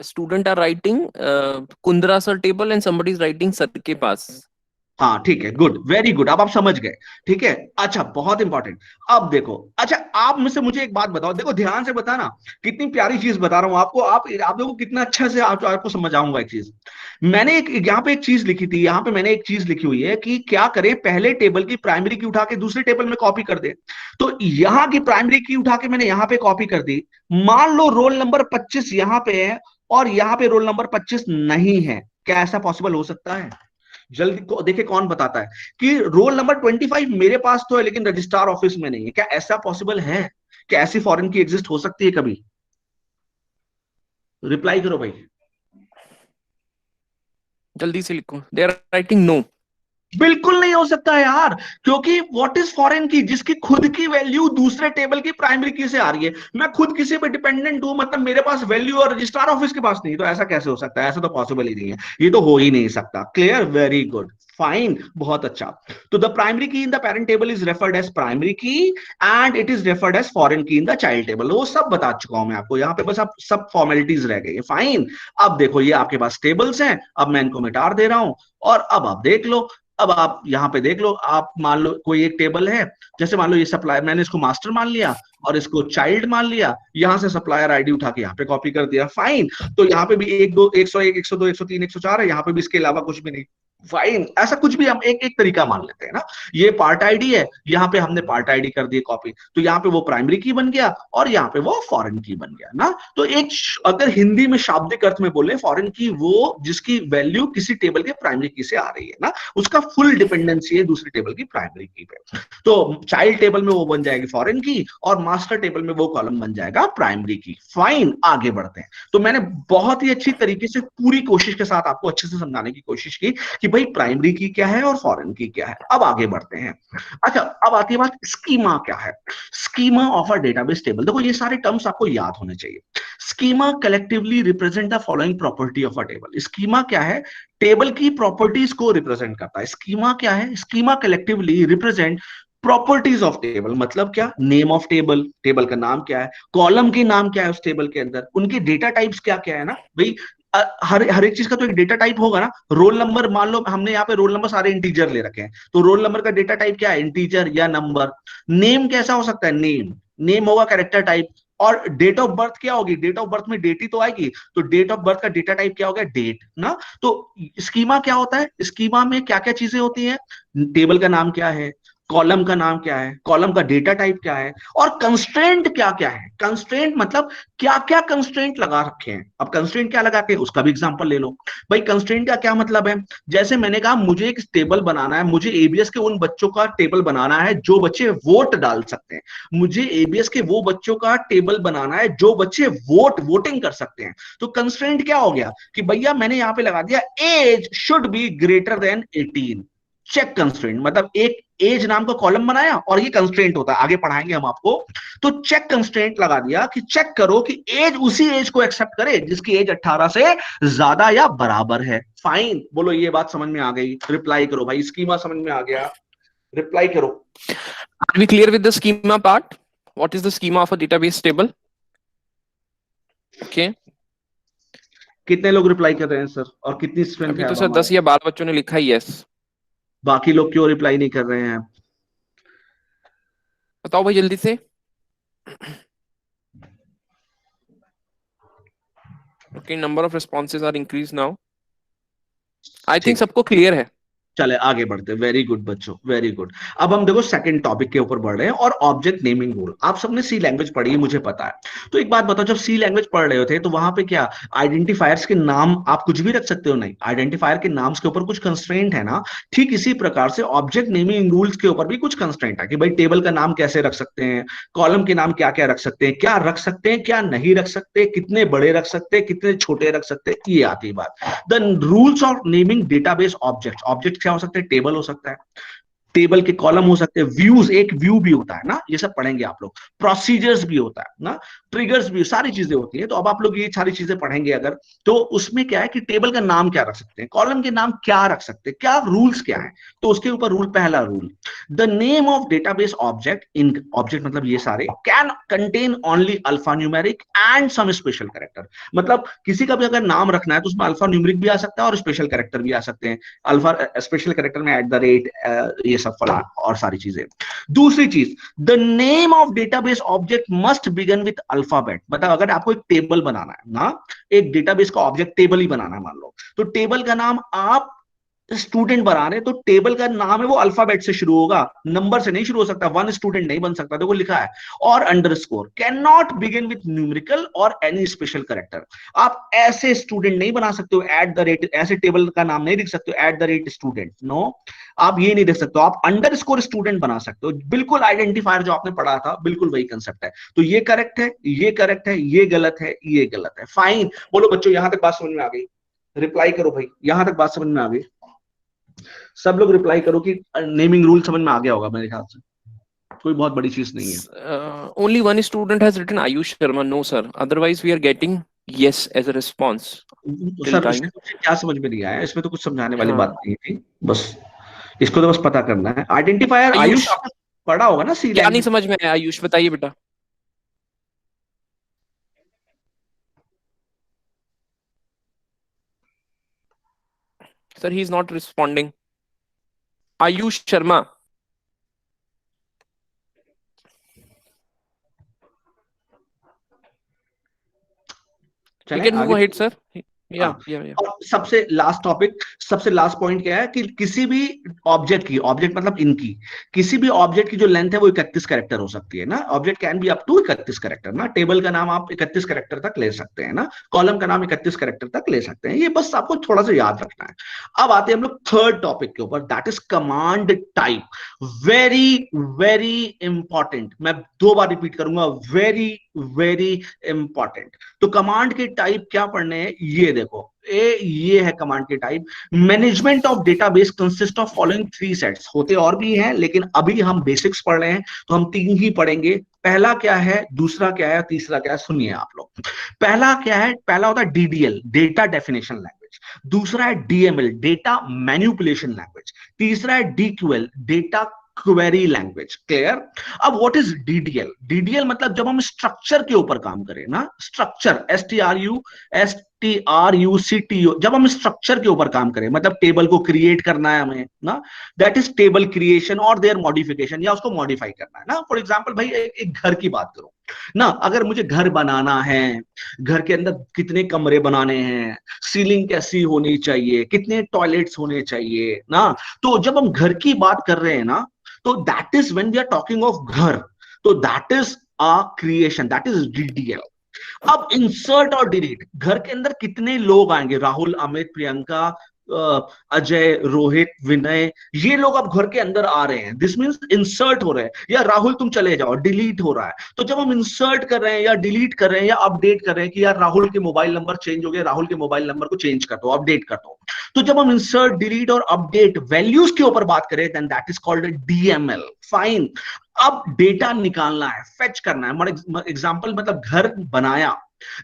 Student are writing Kundra sir table and somebody is writing sir के पास.
हाँ ठीक है, गुड, वेरी गुड, अब आप समझ गए। ठीक है, अच्छा, बहुत इंपॉर्टेंट। अब देखो, अच्छा आप मुझसे मुझे एक बात बताओ, देखो ध्यान से बताना, कितनी प्यारी चीज बता रहा हूं आपको। आप देखो कितना अच्छा से आपको समझाऊंगा एक चीज। मैंने एक यहाँ पे एक चीज लिखी थी, यहाँ पे मैंने एक चीज लिखी हुई है कि क्या करें, पहले टेबल की प्राइमरी की उठा के दूसरे टेबल में कॉपी कर दे। तो यहाँ की प्राइमरी की उठा के मैंने यहाँ पे कॉपी कर दी। मान लो रोल नंबर 25 यहाँ पे है और यहाँ पे रोल नंबर 25 नहीं है। क्या ऐसा पॉसिबल हो सकता है? जल्दी को देखिए कौन बताता है कि रोल नंबर 25 मेरे पास तो है लेकिन रजिस्ट्रार ऑफिस में नहीं है। क्या ऐसा पॉसिबल है? क्या ऐसी फॉरेन की एग्जिस्ट हो सकती है कभी? रिप्लाई करो भाई।
जल्दी से लिखो. They are writing no.
बिल्कुल नहीं हो सकता है यार, क्योंकि व्हाट इज फॉरेन की, जिसकी खुद की वैल्यू दूसरे टेबल की प्राइमरी की से आ रही है। मैं खुद किसी पे डिपेंडेंट हूं, मतलब मेरे पास वैल्यू और रजिस्ट्रार ऑफिस के पास नहीं, तो ऐसा कैसे हो सकता है? ऐसा तो पॉसिबल ही नहीं है, ये तो हो ही नहीं सकता। क्लियर, वेरी गुड, फाइन, बहुत अच्छा। तो the primary key in the parent table is referred as primary key and it is referred as foreign key in the child table. वो सब बता चुका हूं मैं आपको, यहाँ पे बस आप सब फॉर्मेलिटीज रह गई है। फाइन, अब देखो ये आपके पास टेबल्स हैं, अब मैं इनको मिटा दे रहा हूं, और अब आप देख लो। अब आप यहाँ पे देख लो, आप मान लो कोई एक टेबल है, जैसे मान लो ये सप्लायर, मैंने इसको मास्टर मान लिया और इसको चाइल्ड मान लिया, यहां से सप्लायर आईडी उठा के यहाँ पे कॉपी कर दिया। फाइन, तो यहाँ पे भी 1 2 101 102 103 104 है, यहाँ पे भी इसके अलावा कुछ भी नहीं। फाइन, ऐसा कुछ भी हम एक एक तरीका मान लेते हैं ना। ये पार्ट आईडी है, यहाँ पे हमने पार्ट आईडी कर दी कॉपी, तो यहाँ पे वो प्राइमरी की बन गया और यहाँ पे वो फॉरेन की बन गया ना। तो एक अगर हिंदी में शाब्दिक अर्थ में बोले, फॉरेन की वो जिसकी वैल्यू किसी टेबल के प्राइमरी की से आ रही है ना, उसका फुल डिपेंडेंसी है दूसरी टेबल की प्राइमरी की पे। तो चाइल्ड टेबल में वो बन जाएगी फॉरेन की, और मास्टर टेबल में वो कॉलम बन जाएगा प्राइमरी की। फाइन, आगे बढ़ते हैं। तो मैंने बहुत ही अच्छी तरीके से पूरी कोशिश के साथ आपको अच्छे से समझाने की कोशिश की कि भाई प्राइमरी की क्या है और फॉरेन की क्या है। अब आगे बढ़ते हैं। अच्छा, अब आती है बात, स्कीमा क्या है। Schema of a database table, देखो ये सारे टर्म्स आपको याद होने चाहिए। Schema collectively represent the following property of a table. Schema क्या है? टेबल की प्रॉपर्टीज को रिप्रेजेंट करता है। स्कीमा क्या है? Schema collectively represent properties of table. मतलब क्या? नेम ऑफ टेबल, टेबल का नाम क्या है, कॉलम के नाम क्या है उस टेबल के अंदर, उनके डेटा टाइप्स क्या क्या है ना भाई। हर एक चीज का तो एक डेटा टाइप होगा ना। रोल नंबर, मान लो हमने यहाँ पे रोल नंबर सारे इंटीजर ले रखे हैं, तो रोल नंबर का डेटा टाइप क्या है? इंटीजर या नंबर। नेम कैसा हो सकता है? नेम, नेम होगा कैरेक्टर टाइप। और डेट ऑफ बर्थ क्या होगी? डेट ऑफ बर्थ में डेट ही तो आएगी, तो डेट ऑफ बर्थ का डेटा टाइप क्या होगा? डेट ना। तो स्कीमा क्या होता है? स्कीमा में क्या क्या चीजें होती है? टेबल का नाम क्या है, कॉलम का नाम क्या है, कॉलम का डेटा टाइप क्या है, और कंस्ट्रेंट क्या क्या है। कंस्ट्रेंट मतलब क्या क्या कंस्ट्रेंट लगा रखे हैं। अब कंस्ट्रेंट क्या लगा के, उसका भी एग्जांपल ले लो भाई। कंस्ट्रेंट का क्या मतलब है? जैसे मैंने कहा मुझे एक टेबल बनाना है, मुझे एबीएस के उन बच्चों का टेबल बनाना है जो बच्चे वोट डाल सकते हैं। मुझे एबीएस के वो बच्चों का टेबल बनाना है जो बच्चे वोटिंग कर सकते हैं। तो कंस्ट्रेंट क्या हो गया कि भैया मैंने यहां पे लगा दिया age should be greater than 18। Check constraint मतलब एक एज नाम का कॉलम बनाया और ये कंस्ट्रेंट होता है, आगे पढ़ाएंगे हम आपको। तो चेक कंस्ट्रेंट लगा दिया कि चेक करो कि एज उसी एज को एक्सेप्ट करे जिसकी एज 18 से ज्यादा या बराबर है। फाइन, बोलो ये बात समझ में आ गई, रिप्लाई करो भाई, स्कीमा समझ में आ गया, रिप्लाई करो।
Are we clear with the schema part? What is the schema of a database table? Okay.
कितने लोग रिप्लाई कर रहे हैं सर, और कितनी स्ट्रेंथ
अभी
है
तो
अब
सर 10
हमारे?
या 12 बच्चों ने लिखा है यस।
बाकी लोग क्यों रिप्लाई नहीं कर रहे हैं?
बताओ भाई जल्दी से। Okay, number of responses are increased now. I think
ठीक,
सबको क्लियर है।
चले आगे बढ़ते, वेरी गुड बच्चों, वेरी गुड। अब हम देखो सेकंड टॉपिक के ऊपर बढ़ रहे हैं, और ऑब्जेक्ट नेमिंग रूल। आप सबने सी लैंग्वेज पढ़ी है, मुझे पता है। तो एक बात बताओ, जब सी लैंग्वेज पढ़ रहे होते तो वहां पे क्या आइडेंटिफायर्स के नाम आप कुछ भी रख सकते हो? नहीं, आइडेंटिफायर के नाम के ऊपर कुछ कंस्ट्रेंट है ना। ठीक इसी प्रकार से ऑब्जेक्ट नेमिंग रूल्स के ऊपर भी कुछ कंस्ट्रेंट है कि भाई टेबल का नाम कैसे रख सकते हैं, कॉलम के नाम क्या क्या रख सकते हैं, क्या रख सकते हैं, क्या नहीं रख सकते, कितने बड़े रख सकते हैं, कितने छोटे रख सकते हैं, ये आती है बात। The rules of naming database object. Object क्या हो सकते हैं? टेबल हो सकता है, टेबल के कॉलम हो सकते हैं, व्यूज, एक व्यू भी होता है ना, ये सब पढ़ेंगे आप लोग। प्रोसीजर्स भी होता है ना, ट्रिगर्स भी, सारी चीजें होती हैं। तो अब आप लोग ये सारी चीजें पढ़ेंगे अगर, तो उसमें क्या है कि टेबल का नाम क्या रख सकते हैं, कॉलम के नाम क्या रख सकते हैं, क्या रूल्स क्या है। तो उसके ऊपर रूल, पहला rule, the name of database object, in object मतलब ये सारे, can contain only alpha numeric and some special character. मतलब किसी का भी अगर नाम रखना है तो उसमें अल्फा न्यूमेरिक भी आ सकता है और स्पेशल कैरेक्टर भी आ सकते हैं। अल्फा स्पेशल कैरेक्टर में एट द रेट, ये सब फला और सारी चीजें। दूसरी चीज, the name of database object must begin with alphabet. मतलब अगर आपको एक टेबल बनाना है ना, एक डेटाबेस का ऑब्जेक्ट टेबल ही बनाना है मान लो, तो टेबल का नाम आप स्टूडेंट बना रहे, तो टेबल का नाम है वो अल्फाबेट से शुरू होगा, नंबर से नहीं शुरू हो सकता, वन स्टूडेंट नहीं बन सकता, देखो लिखा है। और underscore can not begin with numerical और एनी स्पेशल कैरेक्टर। आप ऐसे स्टूडेंट नहीं बना सकते हो एट द रेट, ऐसे टेबल का नाम नहीं लिख सकते हो at the rate student, no, आप ये नहीं देख सकते हो। आप अंडरस्कोर स्टूडेंट बना सकते हो, बिल्कुल आइडेंटिफायर जो आपने पढ़ा था, बिल्कुल वही कंसेप्ट है। तो ये करेक्ट है, ये करेक्ट है, ये गलत है, ये गलत है। फाइन, बोलो बच्चों यहां तक बात समझ में आ गई? रिप्लाई करो भाई, यहां तक बात समझ में आ गई? सब लोग रिप्लाई करो कि नेमिंग रूल समझ में आ गया होगा मेरे ख्याल से, कोई बहुत बड़ी चीज नहीं है।
Only one student has written Ayush Sharma. No, sir. Otherwise, we are getting yes as a response till
sir इसमें
time.
तो मुझे क्या समझ में नहीं आया, इसमें तो कुछ समझाने वाली बात
हाँ
नहीं थी, बस इसको तो बस पता करना है। आइडेंटिफायर आयुष
आयुष,
आपने पढ़ा होगा ना सी
क्या नहीं
लैंग्वेज?
समझ में आया आयुष, बताइए बेटा। Sir, he is not responding. Ayush Sharma. We
चलें
can move
आगे।
ahead, sir. Yeah,
हाँ,
yeah, yeah.
और सबसे लास्ट टॉपिक, सबसे लास्ट पॉइंट क्या है कि किसी भी ऑब्जेक्ट की, ऑब्जेक्ट मतलब इनकी, किसी भी ऑब्जेक्ट की जो लेंथ है वो 31 कैरेक्टर हो सकती है ना। Object can be up to 31 character ना, टेबल का नाम आप 31 कैरेक्टर तक ले सकते हैं ना, कॉलम का नाम 31 कैरेक्टर तक ले सकते हैं, ये बस आपको थोड़ा सा याद रखना है। अब आते हैं हम लोग थर्ड टॉपिक के ऊपर, that is command type. Very very important, मैं 2 बार रिपीट करूंगा, वेरी वेरी इंपॉर्टेंट। तो कमांड के टाइप क्या पढ़ने हैं, ये देखो, ये है कमांड के type. Management of database consist of following 3 sets, होते और भी हैं लेकिन अभी हम बेसिक्स पढ़ रहे हैं तो हम 3 ही पढ़ेंगे। पहला क्या है, दूसरा क्या है, तीसरा क्या है, सुनिए आप लोग। पहला क्या है, पहला होता है डीडीएल, डेटा डेफिनेशन लैंग्वेज। दूसरा है डीएमएल, डेटा मैन्युपुलेशन लैंग्वेज। तीसरा है डीक्यूएल, डेटा क्वेरी लैंग्वेज। क्लियर? अब व्हाट इज डीडीएल? डीडीएल मतलब जब हम स्ट्रक्चर के ऊपर काम करें ना, स्ट्रक्चर, STRUCTO, जब हम स्ट्रक्चर के ऊपर काम करें, मतलब टेबल को क्रिएट करना है हमें ना, दैट इज टेबल क्रिएशन और देयर मॉडिफिकेशन, या उसको मॉडिफाई करना है ना। फॉर एग्जांपल भाई एक घर की बात करो ना, अगर मुझे घर बनाना है, घर के अंदर कितने कमरे बनाने हैं, सीलिंग कैसी होनी चाहिए, कितने टॉयलेट्स होने चाहिए ना, तो जब हम घर की बात कर रहे हैं ना, तो that is when we are talking of घर, तो that is a creation, that is DDL. अब इंसर्ट और डिलीट, घर के अंदर कितने लोग आएंगे, राहुल, अमित, प्रियंका, अजय, रोहित, विनय, ये लोग अब घर के अंदर आ रहे हैं, दिस मीन्स इंसर्ट हो रहे हैं। या राहुल तुम चले जाओ, डिलीट हो रहा है। तो जब हम इंसर्ट कर रहे हैं या डिलीट कर रहे हैं या अपडेट कर रहे हैं कि यार राहुल के मोबाइल नंबर चेंज हो गया, राहुल के मोबाइल नंबर को चेंज कर दो, अपडेट कर दो, तो जब हम इंसर्ट, डिलीट और अपडेट वैल्यूज के ऊपर बात करें, then that is called DML. Fine. अब डेटा निकालना है, फेच करना है। एग्जाम्पल मतलब घर बनाया,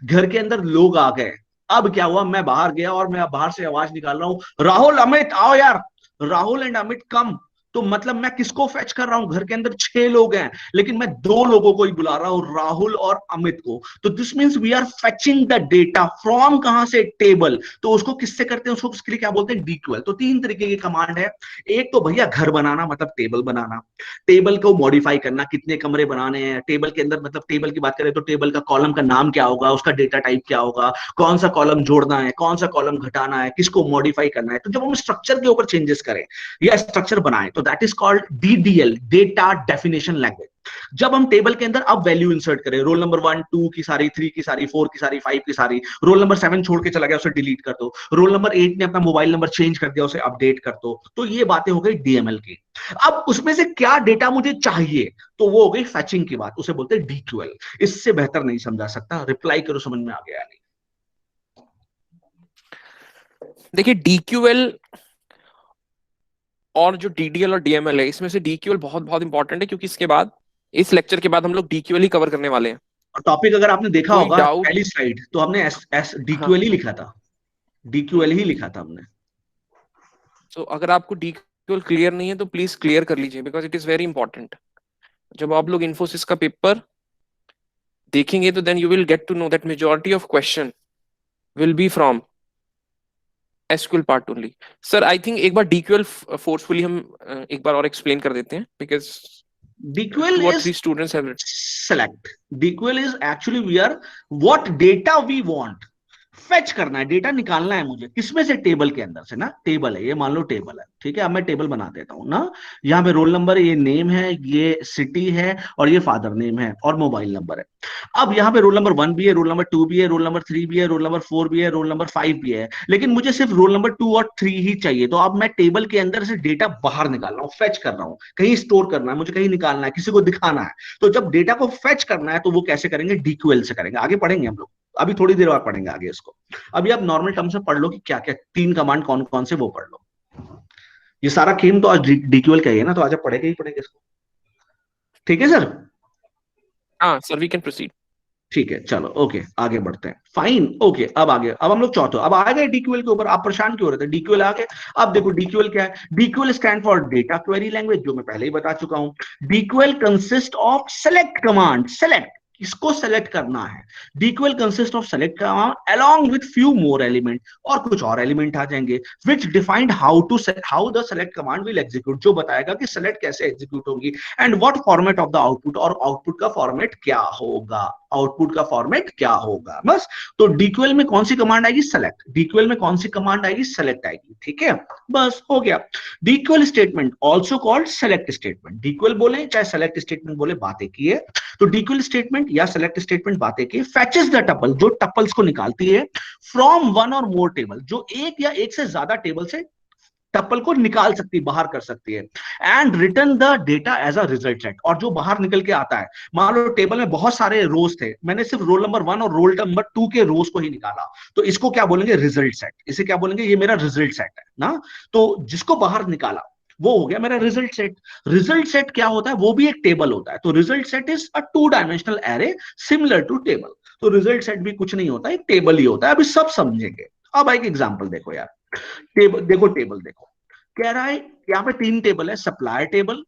घर के अंदर लोग आ गए, अब क्या हुआ, मैं बाहर गया और मैं बाहर से आवाज निकाल रहा हूं, राहुल, अमित आओ यार, राहुल एंड अमित कम। तो मतलब मैं किसको फेच कर रहा हूं, घर के अंदर 6 लोग हैं लेकिन मैं 2 लोगों को ही बुला रहा हूं, राहुल और अमित को। तो this means we are fetching the data from, कहां से, टेबल। तो उसको किससे करते हैं, उसको उसके लिए क्या बोलते हैं, डीक्यूएल। तो 3 तरीके की कमांड है। एक तो भैया घर बनाना, मतलब टेबल बनाना, टेबल को मॉडिफाई करना, कितने कमरे बनाने हैं टेबल के अंदर, मतलब टेबल की बात करें तो टेबल का कॉलम का नाम क्या होगा, उसका डेटा टाइप क्या होगा, कौन सा कॉलम जोड़ना है, कौन सा कॉलम घटाना है, किसको मॉडिफाई करना है। तो जब हम स्ट्रक्चर के ऊपर चेंजेस करें या स्ट्रक्चर बनाए तो that is called DDL, data definition language. जब हम टेबल के अंदर अब वैल्यू इंसर्ट करें, रोल नंबर 1 2 की सारी, 3 की सारी, 4 की सारी, 5 की सारी, रोल नंबर 7 छोड़ के चला गया, उसे डिलीट कर दो, रोल नंबर 8 ने अपना मोबाइल नंबर चेंज कर दिया, उसे अपडेट कर दो। तो ये बातें हो गई डीएमएल की। अब उसमें से क्या डेटा मुझे चाहिए, तो वो हो गई फैचिंग की बात, उसे बोलते हैं डीक्यूएल। इससे बेहतर नहीं समझा सकता, रिप्लाई करो समझ में आ गया नहीं।
देखिए डीक्यूएल और जो डीडीएल और डीएमएल है, इसमें से डीक्यूएल बहुत बहुत इंपॉर्टेंट है, क्योंकि इसके बाद, इस लेक्चर के बाद हम लोग डीक्यूएल ही कवर करने वाले हैं।
और टॉपिक अगर आपने देखा
कोई
होगा
डाउट?
पहली स्लाइड, तो हमने एस एस
हाँ।
डीक्यूएल ही लिखा था, डीक्यूएल ही लिखा था हमने।
तो अगर आपको डीक्यूएल क्लियर नहीं है तो प्लीज क्लियर कर लीजिए, because it is very important. जब आप लोग इन्फोसिस का पेपर देखेंगे तो then you will get to know that majority of question will be from SQL part only. Sir I think एक बार डीक्यूएल फोर्सफुली हम एक बार और एक्सप्लेन कर देते हैं, because
DQL
2 or 3
is
students have.
select. DQL is actually we are what data we want. Fetch करना है, डेटा निकालना है मुझे, किसमें से, टेबल के अंदर से ना। टेबल है ये, मान लो टेबल है, ठीक है। अब मैं टेबल बना देता हूं ना, यहाँ पे रोल नंबर है, ये नेम है, ये सिटी है, और ये फादर नेम है और मोबाइल नंबर है। अब यहाँ पे रोल नंबर 1 भी है, रोल नंबर 2 भी है, रोल नंबर 3 भी है, रोल नंबर 4 भी है, रोल नंबर 5 भी है, लेकिन मुझे सिर्फ रोल नंबर 2 और 3 ही चाहिए। तो अब मैं टेबल के अंदर से डेटा बाहर निकाल रहा हूँ, फेच कर रहा हूँ, कहीं स्टोर करना है मुझे, कहीं निकालना है, किसी को दिखाना है। तो जब डेटा को फेच करना है तो वो कैसे करेंगे, डीक्यूएल से करेंगे। आगे पढ़ेंगे हम लोग, अभी थोड़ी देर बाद पढ़ेंगे आगे इसको। अभी आप नॉर्मल टर्म से पढ़ लो कि क्या क्या 3 कमांड कौन कौन से, वो पढ़ लो। ये सारा खेम तो आज डीक्यूएल का ही है ना, तो आज आप पढ़ेंगे ही पढ़ेंगे इसको। ठीक है सर?
हाँ सर, वी कैन प्रोसीड।
ठीक है, चलो ओके, आगे बढ़ते हैं। फाइन, ओके, अब आगे, अब हम लोग चौथे, अब आ गए डीक्यूएल के ऊपर। आप परेशान क्यों हो रहे थे, डीक्यूएल आ गए। अब देखो डीक्यूएल क्या है, DQL stand for data query language, जो मैं पहले ही बता चुका हूं। DQL consist of select command, select, किसको सेलेक्ट करना है। DQL consist of select command along with few more element, और कुछ और एलिमेंट आ जाएंगे, which defined how the select command will execute, जो बताएगा कि सेलेक्ट कैसे एग्जीक्यूट होगी, and what format of the output, और आउटपुट का फॉर्मेट क्या होगा, आउटपुट का फॉर्मेट क्या होगा, बस। तो डीक्यूएल में कौन सी कमांड आएगी, सेलेक्ट। डीक्यूएल में कौन सी कमांड आएगी, सेलेक्ट आएगी, ठीक है, बस हो गया। DQL statement also called select statement, DQL बोले चाहे सेलेक्ट स्टेटमेंट बोले, बातें की है। तो डीक्यूएल स्टेटमेंट या सेलेक्ट स्टेटमेंट बातें की, फैचेस द टपल, जो टपल्स को निकालती है, फ्रॉम वन और मोर टेबल, जो एक या एक से ज्यादा टेबल से टपल को निकाल सकती है, बाहर कर सकती है, and return the data as a result set, और जो बाहर निकल के आता है, मान लो टेबल में बहुत सारे रोज थे, मैंने सिर्फ रोल नंबर 1 और रोल नंबर 2 के रोज को ही निकाला, तो इसको क्या बोलेंगे, रिजल्ट सेट। इसे क्या बोलेंगे, ये मेरा रिजल्ट सेट है ना। तो जिसको बाहर निकाला वो हो गया मेरा रिजल्ट सेट। रिजल्ट सेट क्या होता है, वो भी एक टेबल होता है। तो result set is a 2 dimensional array similar to table. तो रिजल्ट सेट भी कुछ नहीं होता, एक टेबल ही होता है, अभी सब समझेंगे। अब एक एग्जांपल देखो यार, टेबल देखो, कह रहा है यहाँ पे 3 टेबल है, supplier table,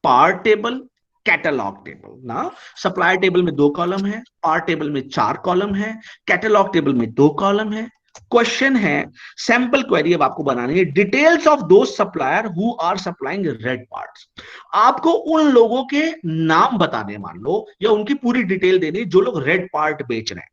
part table, catalogue table ना। सप्लायर टेबल में 2 कॉलम है, पार्ट टेबल में 4 कॉलम है, कैटलॉग टेबल में 2 कॉलम है। क्वेश्चन है, सैंपल क्वेरी अब आपको बनानी है, डिटेल्स ऑफ दो supplier who are supplying red parts. आपको उन लोगों के नाम बताने, मान लो, या उनकी पूरी डिटेल देनी जो लोग रेड पार्ट बेच रहे हैं।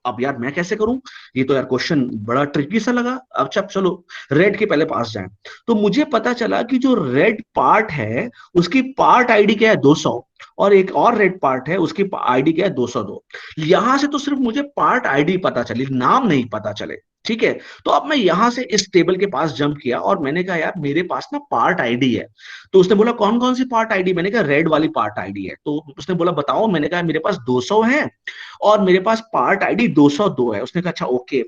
अब यार मैं कैसे करूं, ये तो यार क्वेश्चन बड़ा ट्रिकी सा लगा। अच्छा चलो रेड के पहले पास जाएं। तो मुझे पता चला कि जो रेड पार्ट है उसकी पार्ट आईडी क्या है, 200, और एक और रेड पार्ट है उसकी आईडी क्या है, 202। यहां से तो सिर्फ मुझे पार्ट आईडी पता चली, नाम नहीं पता चले। ठीक है। तो अब मैं यहां से इस टेबल के पास जंप किया और मैंने कहा यार मेरे पास ना पार्ट आईडी है। तो उसने बोला कौन कौन सी पार्ट आईडी, मैंने कहा रेड वाली पार्ट आईडी है। तो उसने बोला बताओ, मैंने कहा मेरे पास 200 है और मेरे पास पार्ट आईडी 202 है। उसने कहा अच्छा ओके।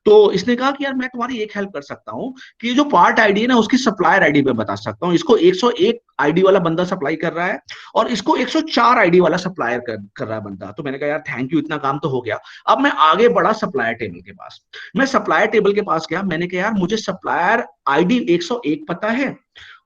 तो इसने कहा कि यार मैं तुम्हारी एक हेल्प कर सकता हूँ कि ये जो पार्ट आईडी है ना उसकी सप्लायर आईडी पे बता सकता हूँ। इसको 101 आईडी वाला बंदा सप्लाई कर रहा है और इसको 104 आईडी वाला सप्लायर कर रहा है बंदा। तो मैंने कहा यार थैंक यू, इतना काम तो हो गया। अब मैं आगे बढ़ा सप्लायर टेबल के पास। मैं सप्लायर टेबल के पास गया, मैंने कहा यार मुझे सप्लायर आईडी 101 पता है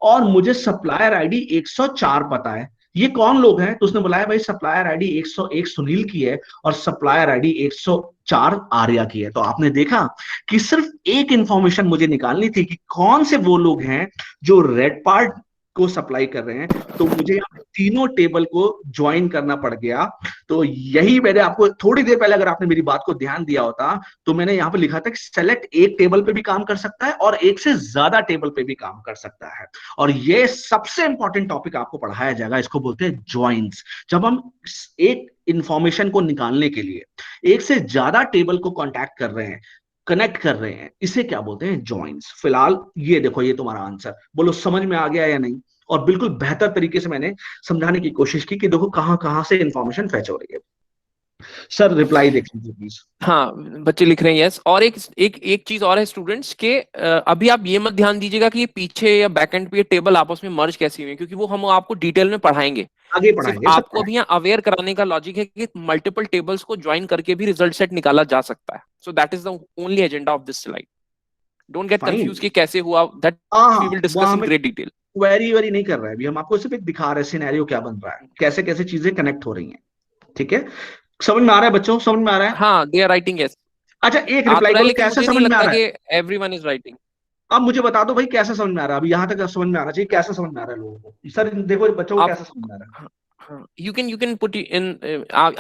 और मुझे सप्लायर आईडी 104 पता है, ये कौन लोग हैं? तो उसने बुलाया भाई सप्लायर आईडी 101 सुनील की है और सप्लायर आईडी 104 आर्या की है। तो आपने देखा कि सिर्फ एक इंफॉर्मेशन मुझे निकालनी थी कि कौन से वो लोग हैं जो रेड पार्ट को सप्लाई कर रहे हैं। तो मुझे यहाँ तीनों टेबल को ज्वाइन करना पड़ गया। तो यही मैंने आपको थोड़ी देर पहले, अगर आपने मेरी बात को ध्यान दिया होता, तो मैंने यहाँ पे लिखा था कि सेलेक्ट एक टेबल पे भी काम कर सकता है और एक से ज्यादा टेबल पे भी काम कर सकता है। और ये सबसे इंपॉर्टेंट टॉपिक आपको पढ़ाया जाएगा, इसको बोलते हैं ज्वाइंस। जब हम एक इंफॉर्मेशन को निकालने के लिए एक से ज्यादा टेबल को कांटेक्ट कर रहे हैं, कनेक्ट कर रहे हैं, इसे क्या बोलते हैं? ज्वाइंस। फिलहाल ये देखो, ये तुम्हारा आंसर, बोलो समझ में आ गया या नहीं? और बिल्कुल बेहतर तरीके से मैंने समझाने की कोशिश की कि देखो कहां कहां से इंफॉर्मेशन फैच हो रही है। सर रिप्लाई देख लीजिए प्लीज।
हाँ, बच्चे लिख रहे हैं यस। और एक एक एक चीज और है स्टूडेंट्स के, अभी आप ये मत ध्यान दीजिएगा कि ये पीछे या बैकएंड पे ये टेबल आपस में मर्ज कैसे हुए हैं, क्योंकि वो हम आपको डिटेल में पढ़ाएंगे।
आगे
सिर्फ
पढ़ाएंगे
आपको
सर।
अभी यहाँ अवेयर कराने का लॉजिक है कि मल्टीपल टेबल्स को ज्वाइन करके भी रिजल्ट सेट निकाला जा सकता है। So that is the only agenda of this slide. Don't get
fine.
Confuse कि कैसे हुआ, दैट वी
हाँ
विल डिस्कस
वहां
इन
में
ग्रेट डिटेल।
क्वेरी वेरी नहीं कर रहे हैं अभी, हम आपको सिर्फ एक दिखा रहे हैं सिनेरियो क्या बन रहा है, कैसे कैसे चीजें कनेक्ट हो रही हैं। ठीक है, समझ में आ रहा है बच्चों, समझ में आ रहा है?
हाँ, दे आर राइटिंग यस।
अच्छा एक
आ तो
रिप्लाई
रहा है,
करो,
लेकिन
कैसा
मुझे नहीं
समझ में आ
लगता
रहा है?
कि एवरीवन इज राइटिंग।
अब मुझे बता दो भाई कैसा समझ में आ रहा है, अभी यहाँ तक समझ में आना चाहिए, कैसा समझ में आ रहा है लोगों को? सर देखो बच्चों को
आप
कैसा समझ में आ रहा है?
you can put in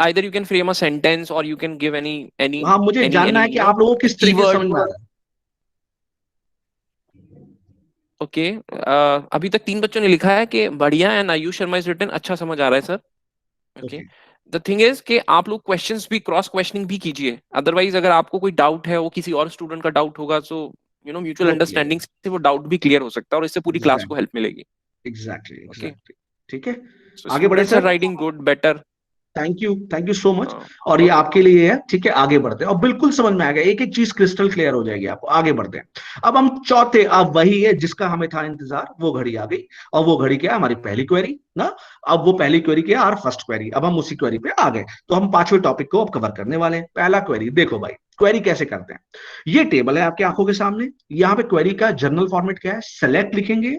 either you can frame a sentence or you can give any
हाँ मुझे
any
जानना
any
है कि
you know
आप लोगों को किस तरीके से
keyword।
समझ में आ रहा है।
ओके, अभी तक 3 बच्चों ने लिखा है कि बढ़िया, and Ayush Sharma is written, अच्छा समझ आ रहा है sir. Okay,
okay.
The thing is कि आप लोग क्वेश्चंस भी, क्रॉस क्वेश्चनिंग भी कीजिए। अदरवाइज अगर आपको कोई डाउट है, वो किसी और स्टूडेंट का डाउट होगा, सो म्यूचुअल
वो क्लियर
अंडरस्टैंडिंग से वो डाउट भी क्लियर हो सकता है और इससे पूरी क्लास को
एग्जैक्टली,
हेल्प मिलेगी।
Exactly
okay,
exactly. ठीक है,
सो
आगे बढ़े
students are
sir.
Writing good, better.
Thank you so much. और ये आपके लिए है, ठीक है, आगे बढ़ते हैं और बिल्कुल समझ में आ गया, एक एक चीज क्रिस्टल क्लियर हो जाएगी आपको। आगे बढ़ते हैं। अब हम चौथे, अब वही है जिसका हमें था इंतजार, वो घड़ी आ गई। और वो घड़ी क्या है? हमारी पहली क्वेरी ना। अब वो पहली क्वेरी क्या है? और फर्स्ट क्वेरी। अब हम उसी क्वेरी पे आ गए, तो हम पांचवें टॉपिक को अब कवर करने वाले हैं। पहला क्वेरी देखो भाई, क्वेरी कैसे करते हैं। ये टेबल है आपकी आंखों के सामने, यहाँ पे क्वेरी का जनरल फॉर्मेट क्या है? सेलेक्ट लिखेंगे,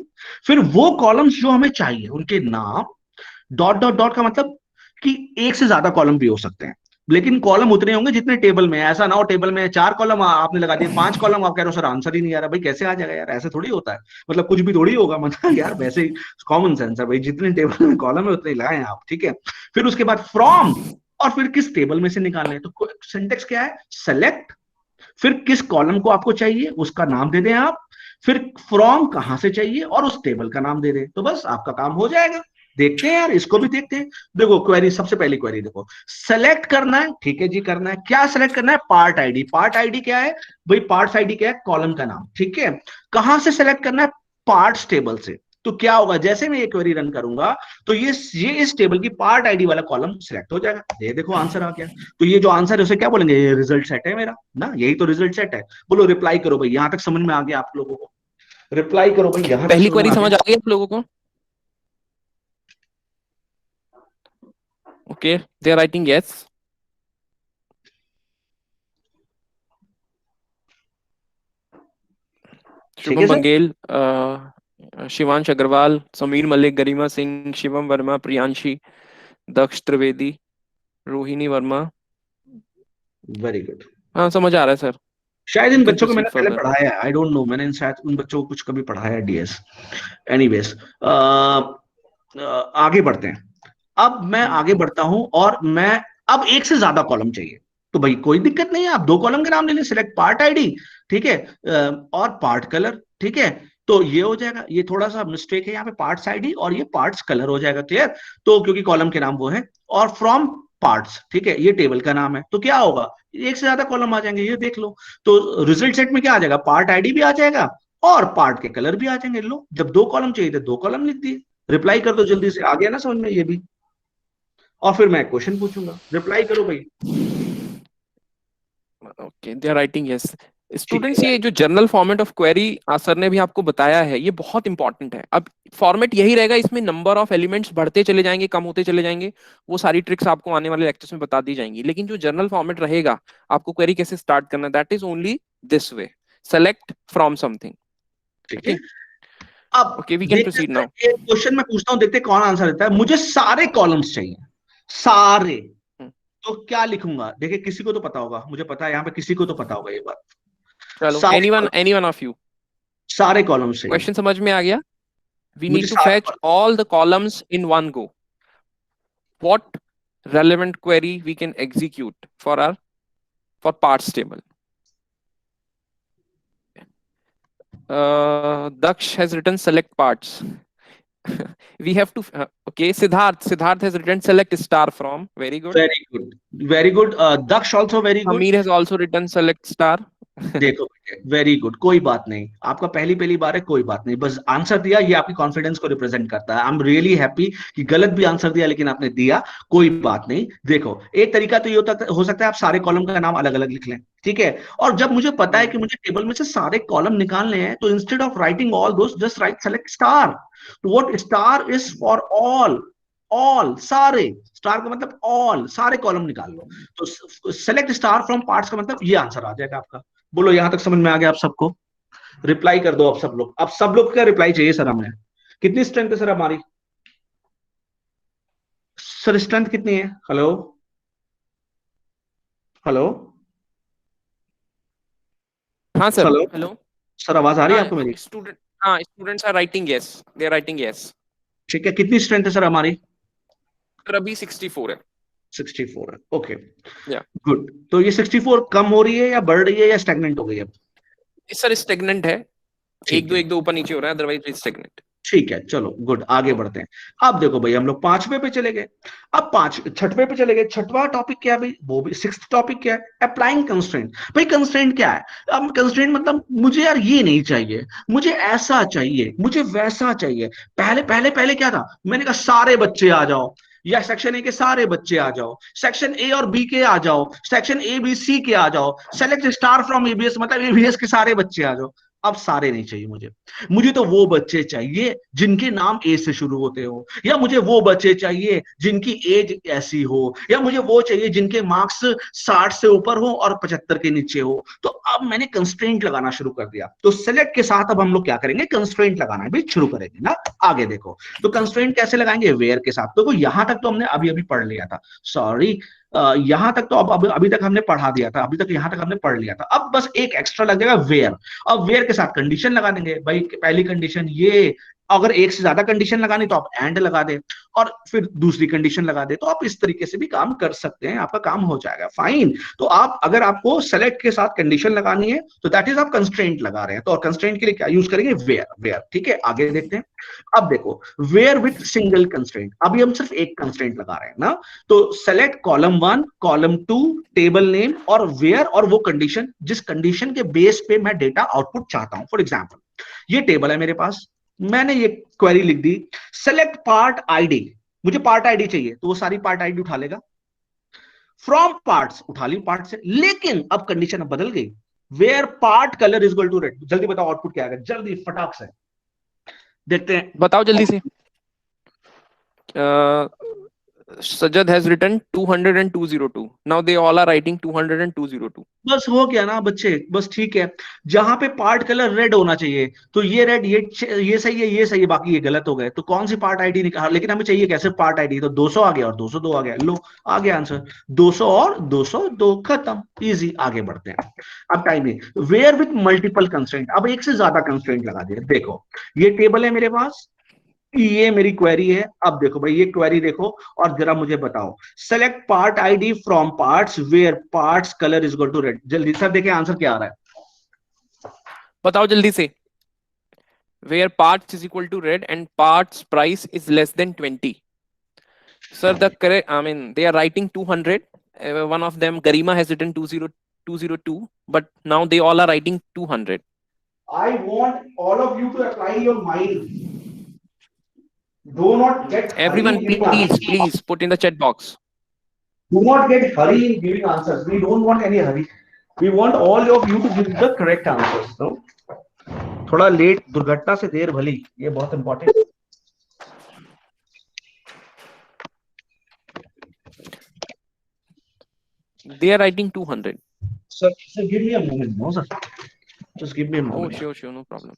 फिर वो कॉलम्स जो हमें चाहिए उनके नाम, डॉट डॉट डॉट का मतलब कि एक से ज्यादा कॉलम भी हो सकते हैं, लेकिन कॉलम उतने होंगे जितने टेबल में। ऐसा ना हो टेबल में 4 कॉलम आपने लगा दिए, 5 कॉलम, आप कह रहे हो सर आंसर ही नहीं आ रहा। भाई कैसे आ जाएगा यार? ऐसे थोड़ी होता है, मतलब कुछ भी थोड़ी होगा, मतलब यार वैसे ही कॉमन सेंस है भाई, जितने टेबल में कॉलम है उतने ही लगाए आप। ठीक है, फिर उसके बाद फ्रॉम, और फिर किस टेबल में से निकालने हैं। तो सिंटेक्स क्या है? सेलेक्ट, फिर किस कॉलम को आपको चाहिए उसका नाम दे दें आप, फिर फ्रॉम कहां से चाहिए और उस टेबल का नाम दे दें, तो बस आपका काम हो जाएगा। देखते हैं यार, इसको भी देखते हैं। देखो क्वेरी, सबसे पहली क्वेरी देखो, सेलेक्ट करना है। ठीक है जी, करना है। क्या सेलेक्ट करना है? Part ID. पार्ट आईडी क्या है भाई? पार्ट आईडी क्या है? कॉलम का नाम। ठीक है, कहां से सेलेक्ट करना है? पार्ट्स टेबल से। तो क्या होगा, जैसे मैं ये क्वेरी रन करूंगा तो ये इस टेबल की पार्ट आईडी वाला कॉलम सिलेक्ट हो जाएगा। ये देखो आंसर आ गया। तो ये जो आंसर है उसे क्या बोलेंगे? ये रिजल्ट सेट है मेरा ना, यही तो रिजल्ट सेट है। बोलो रिप्लाई करो भाई, यहां तक समझ में आ गया आप लोगों को? रिप्लाई करो भाई, यहां तक
पहली
समझ में
क्वेरी
आ
समझ
गया?
आ गई आप लोगों को? Okay, they are writing yes.
ठीक है
Shubham
sir.
Bangel, Shivansh Agarwal, Sameer Malik, Garima Singh, Shivam Verma, Priyanshi, Daksh Trivedi, Rohini Verma.
Very good.
हाँ, समझ आ रहा है सर।
शायद इन
यू कैन
बच्चों को मैंने
प्रोसीड
पहले
फर्दर।
पढ़ाया है, आई डोंट नो, मैंने शायद उन बच्चों को कुछ कभी पढ़ाया डीएस। एनीवेज, आगे बढ़ते हैं। अब मैं आगे बढ़ता हूं और मैं, अब एक से ज्यादा कॉलम चाहिए। तो भाई कोई दिक्कत नहीं है, आप 2 कॉलम के नाम ले लें, सिलेक्ट पार्ट आईडी। ठीक है, और पार्ट कलर। ठीक है, तो ये हो जाएगा। ये थोड़ा सा मिस्टेक है यहाँ पे, पार्ट्स आईडी और ये पार्ट्स कलर हो जाएगा। क्लियर? तो क्योंकि कॉलम के नाम वो है। और फ्रॉम पार्ट्स, ठीक है, ये टेबल का नाम है, तो क्या होगा, एक से ज्यादा कॉलम आ जाएंगे, ये देख लो। तो रिजल्ट सेट में क्या आ जाएगा, पार्ट आईडी भी आ जाएगा और पार्ट के कलर भी आ जाएंगे। लो, जब 2 कॉलम चाहिए थे 2 कॉलम लिख दिए। रिप्लाई कर दो जल्दी से, आ गया ना समझ में ये भी। और फिर मैं क्वेश्चन पूछूंगा, रिप्लाई करो भाई।
Okay, they are writing yes.
ठीक
स्टूडेंट्स,
है।
ये जो general format of query sir ने भी आपको बताया है, ये बहुत इंपॉर्टेंट है। अब फॉर्मेट यही रहेगा, इसमें नंबर ऑफ एलिमेंट्स बढ़ते चले जाएंगे, कम होते चले जाएंगे, वो सारी ट्रिक्स आपको आने वाले लेक्चर्स में बता दी जाएंगी। लेकिन जो जनरल फॉर्मेट रहेगा, आपको क्वेरी कैसे स्टार्ट करना है, that is only this way, select from something.
ठीक है।
ओके,
अब
ओके, वी कैन
देखते
प्रोसीड
हैं,
नाउ।
एक क्वेश्चन मैं पूछता हूँ, देखते हैं कौन आंसर देता है। मुझे सारे कॉलम्स चाहिए, सारे। तो क्या लिखूंगा, देखिए किसी को तो पता होगा, मुझे पता है यहाँ पे किसी को तो पता होगा ये बात।
चलो,
सारे
anyone,
column,
anyone of you.
सारे कॉलम्स चाहिए
क्वेश्चन समझ में आ गया? We
मुझे,
need to
सारे
fetch
column.
all the columns in one go. What relevant query we can execute for our for parts table? Daksh has written select parts. We have to okay. Siddharth has written select star from. Very good.
Very good, very good. Daksh also very good.
Amir has also written select star.
देखो बेटे, very good, कोई बात नहीं, आपका पहली पहली बार है, कोई बात नहीं, बस आंसर दिया, ये आपकी कॉन्फिडेंस को रिप्रेजेंट करता है। आई एम रियली हैप्पी कि गलत भी आंसर दिया लेकिन आपने दिया, कोई बात नहीं। देखो, एक तरीका तो ये हो सकता है आप सारे कॉलम का नाम अलग अलग लिख लें, ठीक है। और जब मुझे पता है कि मुझे टेबल में से सारे कॉलम निकालने हैं, तो instead of writing all those, just right select star. What star is for all, all, सारे। स्टार का मतलब ऑल, सारे कॉलम निकाल लो। तो सेलेक्ट स्टार फ्रॉम पार्ट्स का मतलब ये आंसर आ जाएगा आपका। बोलो, यहां तक समझ में आ गया आप सबको? रिप्लाई कर दो अब सब लोग, अब सब लोग का रिप्लाई चाहिए सर हमें। कितनी स्ट्रेंथ है सर हमारी? सर स्ट्रेंथ कितनी है? हेलो, हेलो,
हाँ सर,
हेलो।
हेलो।
सर आवाज आ रही है
हाँ,
आपको मेरी?
स्टूडेंट, हाँ, students are writing yes, they are writing yes.
ठीक है, कितनी स्ट्रेंथ है सर हमारी?
सर अभी 64 है।
64 है, ओके।
या
गुड। तो ये 64 कम हो रही है या बढ़ रही है या स्टैग्नेंट हो गई अब?
सर स्टेगनेंट है,
ठीक है,
एक दो ऊपर नीचे हो रहा है, अदरवाइज स्टेगनेंट।
ठीक है, चलो गुड, आगे बढ़ते हैं। अब देखो भाई, हम लोग पांचवे पे चले गए। अब छठवे पे चले गए। छठवां टॉपिक क्या है भाई, वो भी सिक्स्थ टॉपिक क्या है, अप्लाइंग कंस्ट्रेंट। भाई कंस्ट्रेंट क्या है? अब कंस्ट्रेंट मतलब मुझे यार ये नहीं चाहिए, मुझे ऐसा चाहिए, मुझे वैसा चाहिए। पहले पहले पहले क्या था, मैंने कहा सारे बच्चे आ जाओ, या सेक्शन ए के सारे बच्चे आ जाओ, सेक्शन ए और बी के आ जाओ, सेक्शन ए बी सी के आ जाओ, सेलेक्ट स्टार फ्रॉम एबीएस मतलब एबीएस के सारे बच्चे आ जाओ। अब सारे नहीं चाहिए मुझे, मुझे तो वो बच्चे चाहिए जिनके नाम ए से शुरू होते हो, या मुझे वो बच्चे चाहिए जिनकी एज ऐसी हो, या मुझे वो चाहिए जिनके मार्क्स 60 से ऊपर हो और 75 के नीचे हो। तो अब मैंने कंस्ट्रेंट लगाना शुरू कर दिया। तो सेलेक्ट के साथ अब हम लोग क्या करेंगे, कंस्ट्रेंट लगाना भी शुरू करेंगे ना। आगे देखो, तो कंस्ट्रेंट कैसे लगाएंगे, वेयर के साथ। देखो यहां तक तो हमने अभी अभी पढ़ लिया था, सॉरी, यहां तक तो अब अभी तक हमने पढ़ा दिया था, अभी तक यहां तक हमने पढ़ लिया था। अब बस एक एक्स्ट्रा लग जाएगा, वेयर। अब वेयर के साथ कंडीशन लगा देंगे भाई। पहली कंडीशन ये, अगर एक से ज्यादा कंडीशन लगानी तो आप एंड लगा दे, और फिर दूसरी कंडीशन लगा दे। तो आप इस तरीके से भी काम कर सकते हैं, आपका काम हो जाएगा, फाइन। तो आप, अगर आपको सेलेक्ट के साथ कंडीशन लगानी है तो दैट इज आप कंस्ट्रेंट लगा रहे हैं। तो और कंस्ट्रेंट के लिए क्या यूज करेंगे, वेयर, वेयर, ठीक है। आगे देखते हैं। अब देखो, वेयर विथ सिंगल कंस्ट्रेंट, अभी हम सिर्फ एक कंस्ट्रेंट लगा रहे हैं ना। तो select column 1, column 2, table name और वेयर, और वो कंडीशन जिस कंडीशन के बेस पे मैं डेटा आउटपुट चाहता हूं। फॉर एग्जाम्पल, ये टेबल है मेरे पास, मैंने ये क्वेरी लिख दी, सेलेक्ट पार्ट आईडी, मुझे पार्ट आईडी चाहिए, तो वो सारी पार्ट आईडी उठा लेगा। फ्रॉम पार्ट्स, उठा ली पार्ट से, लेकिन अब कंडीशन अब बदल गई, where part colour is equal to red. जल्दी बताओ आउटपुट क्या आएगा, जल्दी फटाक से देखते हैं।
बताओ जल्दी से। Sajad has written 200 and 202. Now they all are writing 200 and 202.
बस हो गया ना बच्चे, बस ठीक है। जहां पे पार्ट कलर रेड होना चाहिए, तो ये रेड, ये सही है, ये सही है, बाकी ये गलत हो गए। तो कौन सी पार्ट आईडी निकाल, लेकिन हमें चाहिए कैसे पार्ट आईडी, तो 200 आ गया और 202 आ गया। लो, आ गया आंसर, 200 और 202, खत्म, इजी। आगे बढ़ते हैं। अब टाइम है, वेयर विथ मल्टीपल कंस्ट्रेंट, अब एक से ज्यादा कंस्ट्रेंट लगा दिया। देखो, ये टेबल है मेरे पास, ये मेरी क्वेरी है। अब देखो भाई, ये क्वेरी देखो और जरा मुझे बताओ, select part ID from parts where parts colour is equal to red. जल्दी सर देखिए आंसर क्या आ रहा है।
बताओ जल्दी से। Where parts is equal to red and parts price is less than 20. Sir, the correct, I mean, they are writing 200. One of them, Garima, has written 202, but now they all are writing 200.
I want all of you to apply your mind. Do not get hurry in
Everyone,
giving
please,
answers.
please put in the chat box.
Do not get hurry in giving answers. We don't want any hurry. We want all of you to give the correct answers. No? थोड़ा late दुर्घटना से देर भली, ये बहुत important.
They are writing 200.
Sir, give me a moment. No, sir. Just give me a
Oh,
moment.
sure, no problem.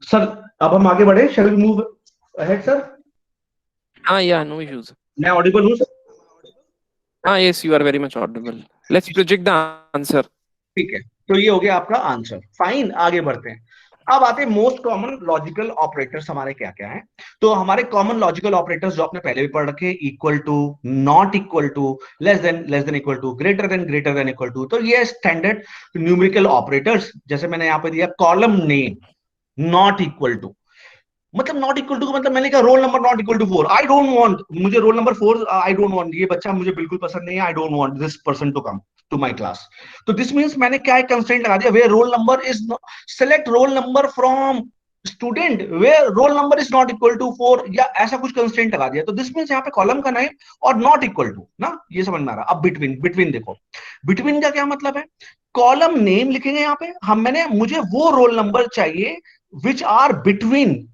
Sir, अब हम आगे बढ़े. Shall we move ahead, sir?
Yeah, no issues.
मैं audible हूँ, sir?
Yes, you are very much audible. Let's project the answer.
ठीक है, तो ये हो गया आपका आंसर. फाइन, आगे बढ़ते हैं. अब आते हैं मोस्ट कॉमन लॉजिकल ऑपरेटर्स हमारे क्या क्या हैं. तो हमारे कॉमन लॉजिकल ऑपरेटर्स जो आपने पहले भी पढ़ रखे, equal to, not equal to, less than equal to, greater than equal to. तो ये स्टैंडर्ड न्यूमेरिकल ऑपरेटर्स. जैसे मैंने यहाँ पे दिया column name not equal to. मतलब नॉट इक्वल टू का मतलब मैंने कहा roll number not equal to 4. I don't want, मुझे roll number 4, I don't want, ये बच्चा मुझे बिल्कुल पसंद नहीं है. I don't want this person to come to my class. तो दिस मींस मैंने क्या एक कंस्ट्रेंट लगा दिया, where roll number is, select roll number from student where roll number is not equal to 4, या ऐसा कुछ कंस्ट्रेंट लगा दिया. तो दिस मींस यहाँ पे कॉलम का नेम और नॉट इक्वल टू ना, ये समझ में आ रहा. अब बिटवीन देखो, बिटवीन का क्या मतलब है. कॉलम नेम लिखेंगे यहाँ पे हम, मैंने मुझे वो रोल नंबर चाहिए विच आर बिटवीन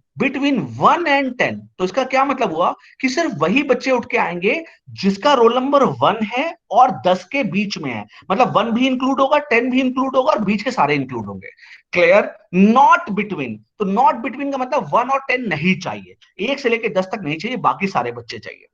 1 एंड 10. तो इसका क्या मतलब हुआ कि सिर्फ वही बच्चे उठ के आएंगे जिसका रोल नंबर 1 है और 10 के बीच में है. मतलब 1 भी इंक्लूड होगा, 10 भी इंक्लूड होगा और बीच के सारे इंक्लूड होंगे. क्लियर. नॉट बिटवीन, तो नॉट बिटवीन का मतलब 1 और 10 नहीं चाहिए, 1 से लेके 10 तक नहीं चाहिए, बाकी सारे बच्चे चाहिए.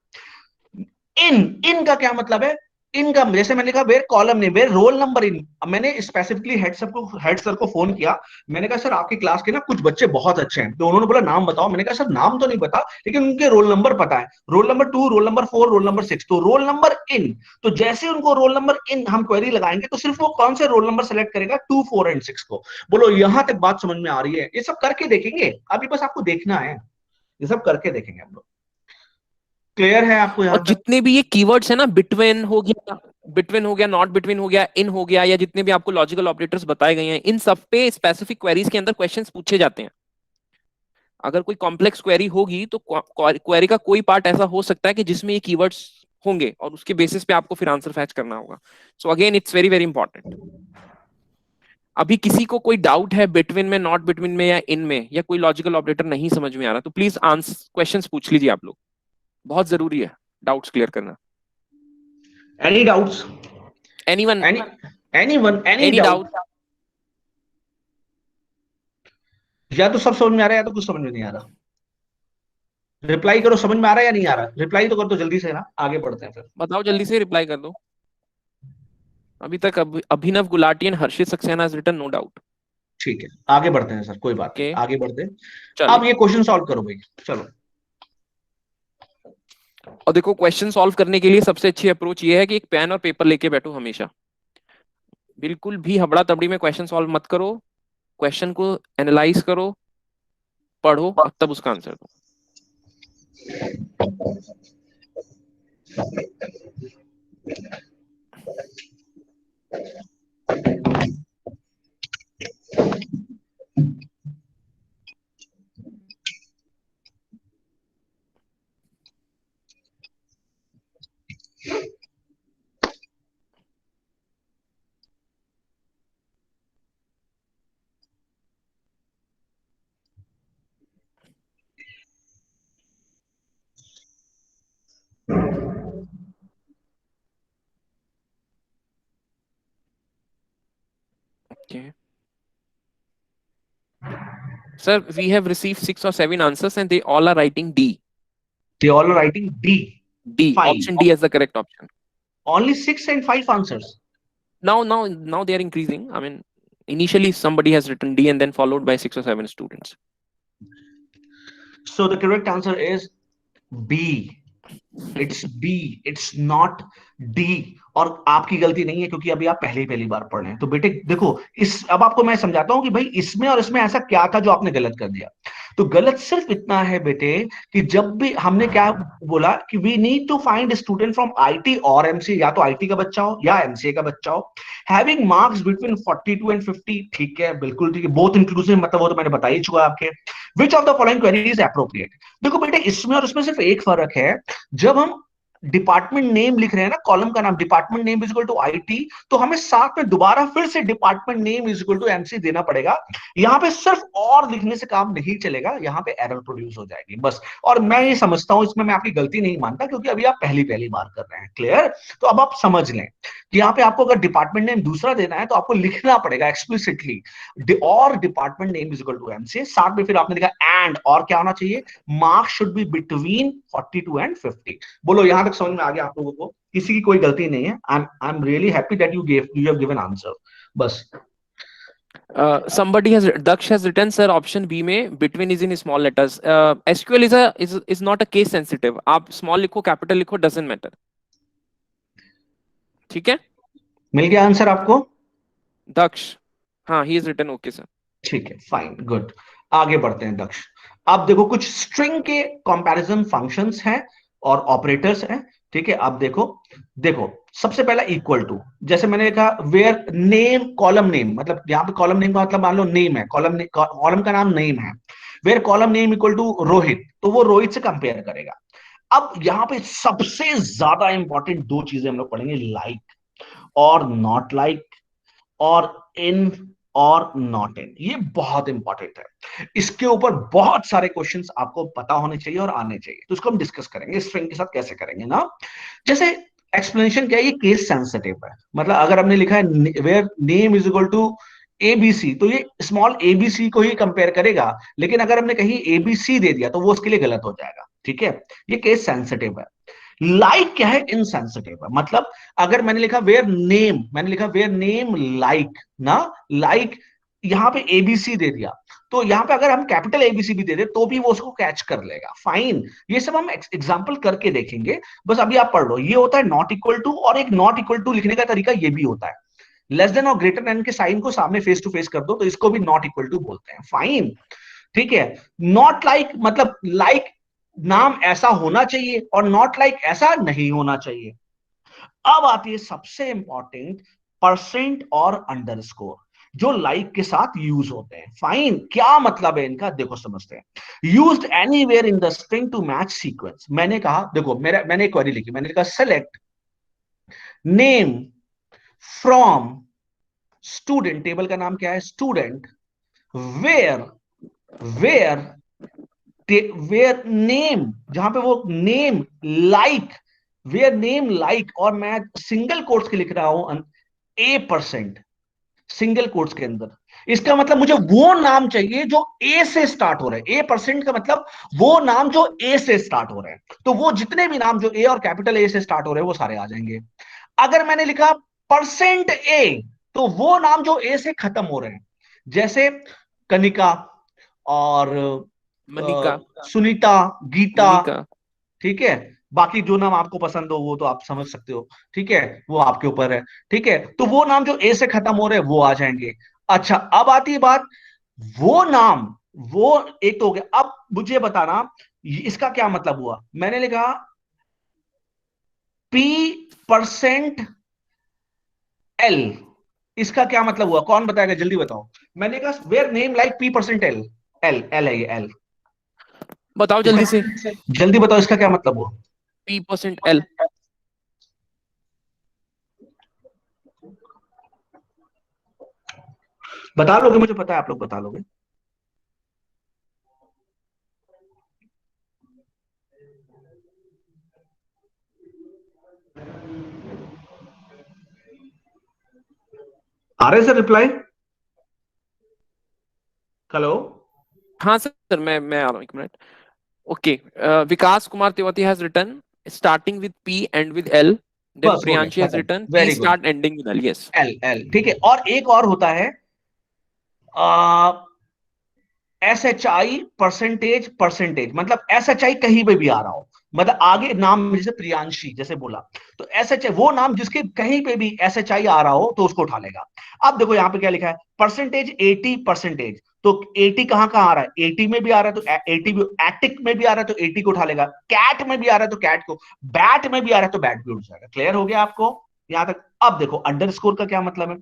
इन का क्या मतलब है. इनका जैसे मैंने कहा where column name where roll number in. मैंने स्पेसिफिकली हेड सर को फोन किया. मैंने कहा सर आपकी क्लास के ना कुछ बच्चे बहुत अच्छे हैं. तो उन्होंने बोला नाम बताओ. मैंने कहा सर नाम तो नहीं पता, लेकिन उनके रोल नंबर पता है. Roll number 2, role number 4, roll number 6. तो रोल नंबर इन, तो जैसे उनको रोल नंबर इन हम क्वेरी लगाएंगे तो सिर्फ वो कौन से रोल नंबर सेलेक्ट करेगा, 2, 4 एंड 6 को. बोलो यहां तक बात समझ में आ रही है. ये सब करके देखेंगे, अभी बस आपको देखना है. ये सब करके देखेंगे हम लोग. क्लियर है आपको
और
यहां तक.
जितने भी ये कीवर्ड्स है ना, बिटवीन हो गया, नॉट बिटवीन हो गया, इन हो गया, या जितने भी आपको लॉजिकल ऑपरेटर्स बताए गए हैं, इन सब पे स्पेसिफिक क्वेरीज के अंदर क्वेश्चंस पूछे जाते हैं. अगर कोई कॉम्प्लेक्स क्वेरी होगी तो क्वेरी का कोई पार्ट ऐसा हो सकता है कि जिसमें ये कीवर्ड्स होंगे और उसके बेसिस पे आपको फिर आंसर फैच करना होगा. So again it's very very important. अभी किसी को कोई डाउट है बिटवीन में, नॉट बिटवीन में या इन में, या कोई लॉजिकल ऑपरेटर नहीं समझ में आ रहा, तो प्लीज आंसर क्वेश्चंस पूछ लीजिए आप लोग. बहुत जरूरी है डाउट्स क्लियर करना.
Any doubts?
Anyone,
Any
any
doubt?
Doubt?
या तो सब समझ में आ रहा है या तो कुछ समझ में नहीं आ रहा. रिप्लाई करो, समझ में आ रहा है या नहीं आ रहा. रिप्लाई तो कर दो जल्दी से ना, आगे बढ़ते हैं फिर.
बताओ जल्दी से, रिप्लाई कर दो. अभी तक Abhinav Gulati and Harshit Saxena has written no doubt.
ठीक है, आगे बढ़ते हैं सर, कोई बात नहीं,
ओके,
आगे बढ़ते हैं. अब
चलिए.
ये क्वेश्चन सॉल्व करो भाई, चलो.
और देखो, क्वेश्चन सॉल्व करने के लिए सबसे अच्छी अप्रोच ये है कि एक पेन और पेपर लेके बैठो हमेशा. बिल्कुल भी हबड़ा तबड़ी में क्वेश्चन सॉल्व मत करो. क्वेश्चन को एनालाइज करो, पढ़ो और तब उसका आंसर दो. Okay. Sir, we have received 6 or 7 answers and they all are writing D.
They all are writing D.
D.
Fine.
Option D is the correct option.
Only 6 and 5 answers.
Now they are increasing. I mean, initially somebody has written D and then followed by 6 or 7 students.
So the correct answer is B. It's B, it's not D. और आपकी गलती नहीं है क्योंकि अभी आप पहली पहली बार पढ़ रहे हैं। तो बेटे देखो, इस अब आपको मैं समझाता हूं कि भाई इसमें और इसमें ऐसा क्या था जो आपने गलत कर दिया। तो गलत सिर्फ इतना है बेटे कि जब भी हमने क्या बोला कि we need to find student from IT और एमसीए, या तो आईटी का बच्चा हो या एमसीए का बच्चा हो, हैविंग मार्क्स बिटवीन 42 एंड 50। ठीक है, बिल्कुल ठीक है, बोथ इंक्लूसिव मतलब वो तो मैंने बता ही चुका आपके। Which of the following query is appropriate. देखो बेटे इसमें और इसमें सिर्फ एक फर्क है, जब हम डिपार्टमेंट नेम लिख रहे हैं ना, कॉलम का नाम department name is equal to IT, तो हमें साथ में दोबारा फिर से department name is equal to MC देना पड़ेगा। यहां पे सिर्फ और लिखने से काम नहीं चलेगा, यहां पे एरर प्रोड्यूस हो जाएगी बस। और मैं ये समझता हूं, इसमें मैं आपकी गलती नहीं मानता क्योंकि अभी आप पहली पहली बार कर रहे हैं। क्लियर? तो अब आप समझ लें कि यहाँ पे आपको अगर डिपार्टमेंट नेम दूसरा देना है तो आपको लिखना पड़ेगा एक्सप्लिसिटली और department name is equal to MC, साथ में फिर आपने लिखा एंड, और क्या होना चाहिए, marks should be between 42 and 50। बोलो यहां तक समझ में आ गया आप लोगों को? किसी की कोई गलती नहीं है। I am really happy that you have given answer. बस
Somebody has Daksh has written sir option B में between is in small letters. SQL is not a case sensitive. आप small लिखो capital लिखो doesn't matter. ठीक है?
मिल गया answer आपको?
Daksh, हाँ he has written okay sir.
ठीक है, फाइन, गुड। आगे बढ़ते हैं दक्ष। अब देखो कुछ स्ट्रिंग के कंपैरिजन फंक्शंस हैं और ऑपरेटर्स हैं। ठीक है, अब देखो देखो सबसे पहला इक्वल टू, जैसे मैंने कहा वेयर नेम कॉलम नेम, मतलब यहाँ पे कॉलम नेम का मतलब मान लो नेम है, कॉलम का नाम नेम है, where column name equal to Rohit, तो वो रोहित से कंपेयर करेगा। अब यहाँ पे सबसे ज्यादा इंपॉर्टेंट दो चीजें हम लोग पढ़ेंगे, लाइक और नॉट लाइक, और इन और नॉट इन। ये बहुत इंपॉर्टेंट है, इसके ऊपर बहुत सारे क्वेश्चंस आपको पता होने चाहिए और आने चाहिए। तो इसको हम डिस्कस करेंगे स्ट्रिंग के साथ कैसे करेंगे ना। जैसे एक्सप्लेनेशन क्या है, ये केस सेंसिटिव है, मतलब अगर हमने लिखा है where name is equal to ABC, तो ये स्मॉल एबीसी को ही कंपेयर करेगा, लेकिन अगर हमने कहीं एबीसी दे दिया तो वो उसके लिए गलत हो जाएगा। ठीक है, ये केस सेंसिटिव है। लाइक क्या है, इनसेंसिटिव है। मतलब अगर मैंने लिखा वेयर नेम, मैंने लिखा वेयर नेम लाइक ना, लाइक यहां पे एबीसी दे दिया, तो यहां पे अगर हम कैपिटल एबीसी भी दे दे तो भी वो उसको कैच कर लेगा। फाइन, ये सब हम एग्जांपल करके देखेंगे। बस अभी आप पढ़ लो, ये होता है नॉट इक्वल टू, और एक नॉट इक्वल टू लिखने का तरीका ये भी होता है, लेस देन और ग्रेटर देन के साइन को सामने फेस टू फेस कर दो, तो इसको भी नॉट इक्वल टू बोलते हैं। फाइन, ठीक है। नॉट लाइक मतलब लाइक नाम ऐसा होना चाहिए और नॉट लाइक ऐसा नहीं होना चाहिए। अब आती है सबसे इंपॉर्टेंट, परसेंट और अंडरस्कोर, जो लाइक के साथ यूज होते हैं। फाइन, क्या मतलब है इनका, देखो समझते हैं। Used anywhere in the string to match sequence. मैंने कहा देखो, मैंने एक क्वेरी लिखी, मैंने लिखा select name from student, table का नाम क्या है student, where where where name, जहां पे वो name like, where name like, और मैं सिंगल कोट्स के लिख रहा हूं A%, सिंगल कोट्स के अंदर। इसका मतलब मुझे वो नाम चाहिए जो ए से स्टार्ट हो रहे हैं। A% का मतलब वो नाम जो ए से स्टार्ट हो रहे हैं, तो वो जितने भी नाम जो ए और कैपिटल ए से स्टार्ट हो रहे हैं वो सारे आ जाएंगे। अगर मैंने लिखा %A, तो वो नाम जो ए से खत्म हो रहे हैं, जैसे कनिका और
मनिका,
सुनीता, गीता,
मुनिका।
ठीक है, बाकी जो नाम आपको पसंद हो वो तो आप समझ सकते हो। ठीक है, वो आपके ऊपर है। ठीक है, तो वो नाम जो ए से खत्म हो रहे हैं वो आ जाएंगे। अच्छा, अब आती है बात, वो नाम, वो एक तो हो गया। अब मुझे बताना इसका क्या मतलब हुआ। मैंने लिखा P%L, इसका क्या मतलब हुआ, कौन बताएगा, जल्दी बताओ। मैंने कहा where name like P%L, L L है ये एल,
बताओ
इसका
जल्दी से।
जल्दी बताओ इसका क्या मतलब हुआ।
P%L।
बता लोगे, मुझे पता है आप लोग बता लोगे। आ रहे सर रिप्लाई? हेलो।
हाँ सर, मैं आ रहा हूँ, एक minute. Okay, Vikas Kumar Tiwari has written starting with P and with L, then
बस हो गया,
प्रियांशी हैज
खत्म।
Written P
very good.
Start ending with L. Yes.
L L ठीक है। और एक और होता है S H I percentage, percentage मतलब एस एच आई कहीं पे भी आ रहा हो, मतलब आगे नाम जैसे प्रियांशी जैसे बोला, तो एस एच आई वो नाम जिसके कहीं पे भी एस एच आई आ रहा हो तो उसको उठा लेगा। अब देखो यहाँ पे क्या लिखा है, परसेंटेज 80%, तो 80 कहाँ कहाँ आ रहा है, 80 में भी आ रहा है तो 80 भी, एटिक में भी आ रहा है तो 80 को उठा लेगा, कैट में भी आ रहा है तो कैट को, बैट में भी आ रहा है तो बैट भी उठ जाएगा। क्लियर हो गया आपको यहां तक? अब देखो अंडरस्कोर का क्या मतलब है।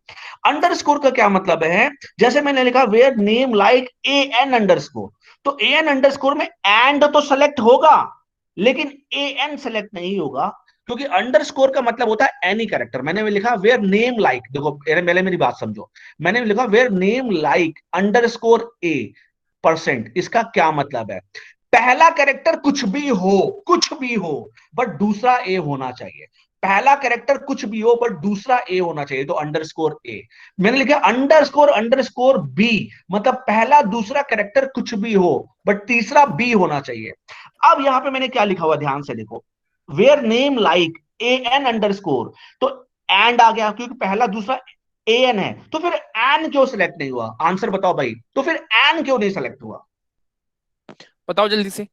अंडरस्कोर का क्या मतलब है, जैसे मैंने लिखा where name like A N underscore, तो ए एन अंडरस्कोर में एंड तो सेलेक्ट होगा लेकिन ए एन सेलेक्ट नहीं होगा, क्योंकि अंडरस्कोर का मतलब होता है एनी कैरेक्टर। मैंने भी लिखा वेयर नेम लाइक, देखो पहले मेरी बात समझो, मैंने भी लिखा where name like underscore A percent, इसका क्या मतलब है, पहला कैरेक्टर कुछ भी हो बट दूसरा ए होना चाहिए। पहला कैरेक्टर कुछ भी हो बट दूसरा ए होना चाहिए, तो अंडरस्कोर ए। मैंने लिखा अंडरस्कोर अंडरस्कोर बी, मतलब पहला दूसरा कैरेक्टर कुछ भी हो बट तीसरा बी होना चाहिए। अब यहां पे मैंने क्या लिखा हुआ, ध्यान से देखो, where name like A N underscore, तो एंड आ गया क्योंकि पहला दूसरा ए एन है, तो फिर एन क्यों सिलेक्ट नहीं हुआ, आंसर बताओ भाई, तो फिर एन क्यों नहीं सिलेक्ट हुआ,
बताओ जल्दी से।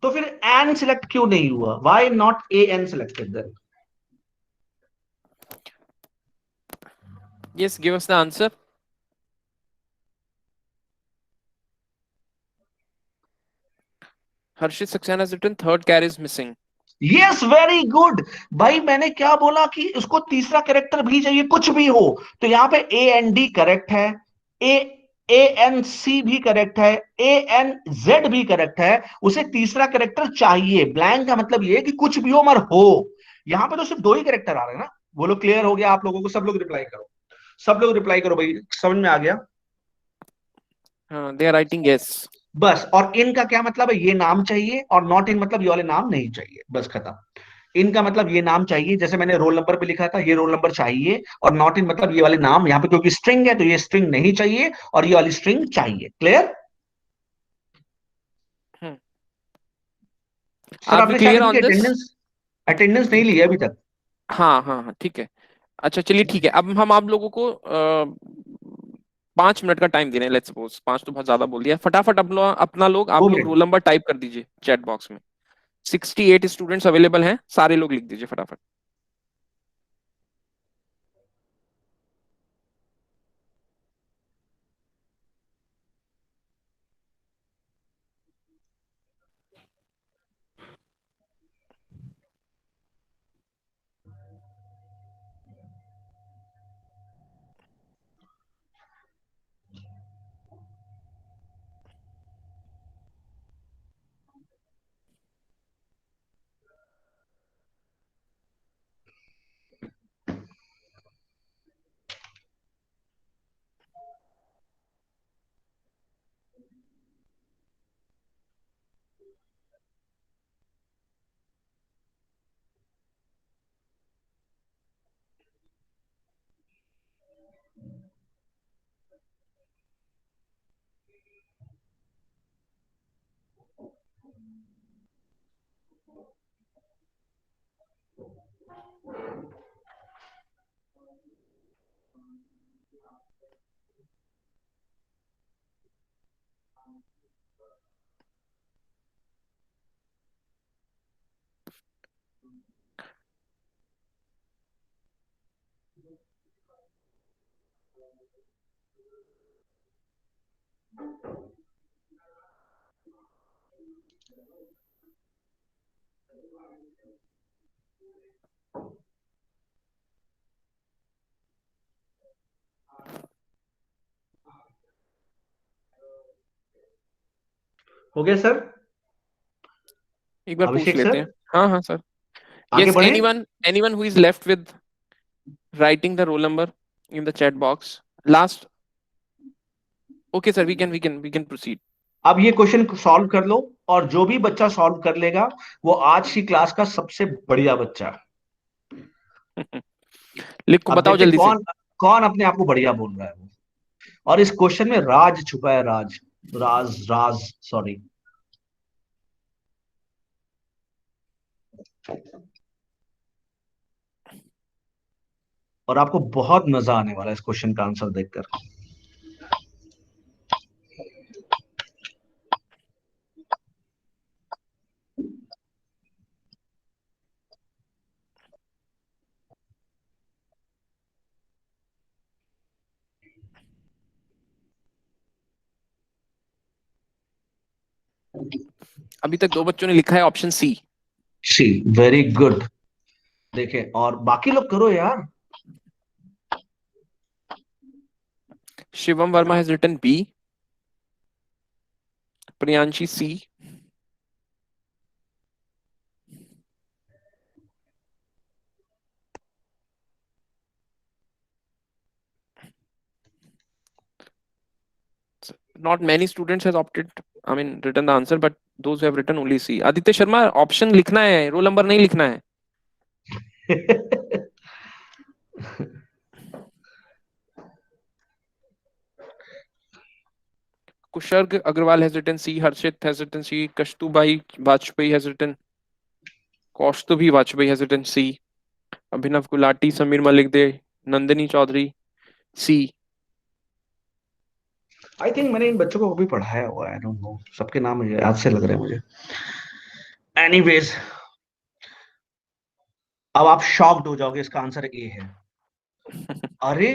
तो फिर एन सिलेक्ट क्यों नहीं हुआ, why not A N selected there?
Yes, give us the answer. Harshit Saxena has written third char is missing.
Yes very good. भाई मैंने क्या बोला कि उसको तीसरा कैरेक्टर भी चाहिए कुछ भी हो, तो यहां पे ए एन डी करेक्ट है, ए ए एन सी भी करेक्ट है, ए एन जेड भी करेक्ट है, उसे तीसरा कैरेक्टर चाहिए। ब्लैंक का मतलब ये है कि कुछ भी हो मगर हो। यहां पे तो सिर्फ दो ही कैरेक्टर आ रहे हैं ना। बोलो क्लियर हो गया आप लोगों को? सब लोग रिप्लाई करो, सब लोग रिप्लाई करो भाई, समझ में आ गया?
हाँ, दे आर राइटिंग यस।
बस, और इनका क्या मतलब है, ये नाम चाहिए, और नॉट इन मतलब ये वाले नाम नहीं चाहिए, बस खत्म। इनका मतलब ये नाम चाहिए, जैसे मैंने रोल नंबर पे लिखा था, ये रोल नंबर चाहिए, और नॉट इन मतलब ये वाले नाम, यहाँ पे क्योंकि स्ट्रिंग है तो ये स्ट्रिंग नहीं चाहिए और ये वाली स्ट्रिंग चाहिए। क्लियर? सर
आर वी
आपने शायद
क्लियर
अभी
ऑन दिस?
अटेंडेंस अटेंडेंस नहीं ली है अभी तक।
हाँ हाँ हाँ, ठीक है। अच्छा चलिए, ठीक है। अब हम आप लोगों को 5 मिनट का टाइम दे रहे हैं। लेट्स सपोज 5 तो बहुत ज्यादा बोल दिया। फटाफट अपना लोग, आप
दो
लोग
मिनट
रोल नंबर टाइप कर दीजिए चैट बॉक्स में। 68 स्टूडेंट्स अवेलेबल हैं, सारे लोग लिख दीजिए फटाफट।
हो गया सर?
एक बार पूछ
अभिषेक
लेते
सर
हैं। हाँ हाँ सर।
आगे
यस,
बढ़े।
Anyone who is left with writing the roll number in the chat box last. Okay sir, we can proceed.
अब ये क्वेश्चन सॉल्व कर लो, और जो भी बच्चा सॉल्व कर लेगा वो आज की क्लास का सबसे बढ़िया बच्चा।
लिख को
अब
बताओ
देखते हैं
जल्दी से।
कौन कौन अपने आप को बढ़िया बोल रहा है वो। और इस क्वेश्चन में राज छुपा है, राज, राज राज सॉरी। और आपको बहुत मजा आने वाला है इस क्वेश्चन का आंसर देखकर।
अभी तक 2 बच्चों ने लिखा है option C.
C, very good. देखे, और बाकी लोग करो यार।
Shivam Verma has written B, Priyanshi C, not many students has opted, I mean written the answer, but those who have written only C. Aditya Sharma, option लिखना है, रोल नंबर नहीं लिखना है। Kusharg Agarwal has written C, Harshit has written C, Kasturbai Vajpayee has written, Kaustubhi Vajpayee has written C, Abhinav Gulati, Sameer Malik दे, Nandini Chaudhary C।
I think मैंने इन बच्चों को कभी पढ़ाया हुआ है, आई डोंट नो, सबके नाम मुझे याद से लग रहे हैं मुझे। एनीवेज, अब आप शॉक्ड हो जाओगे, इसका आंसर ए है। अरे,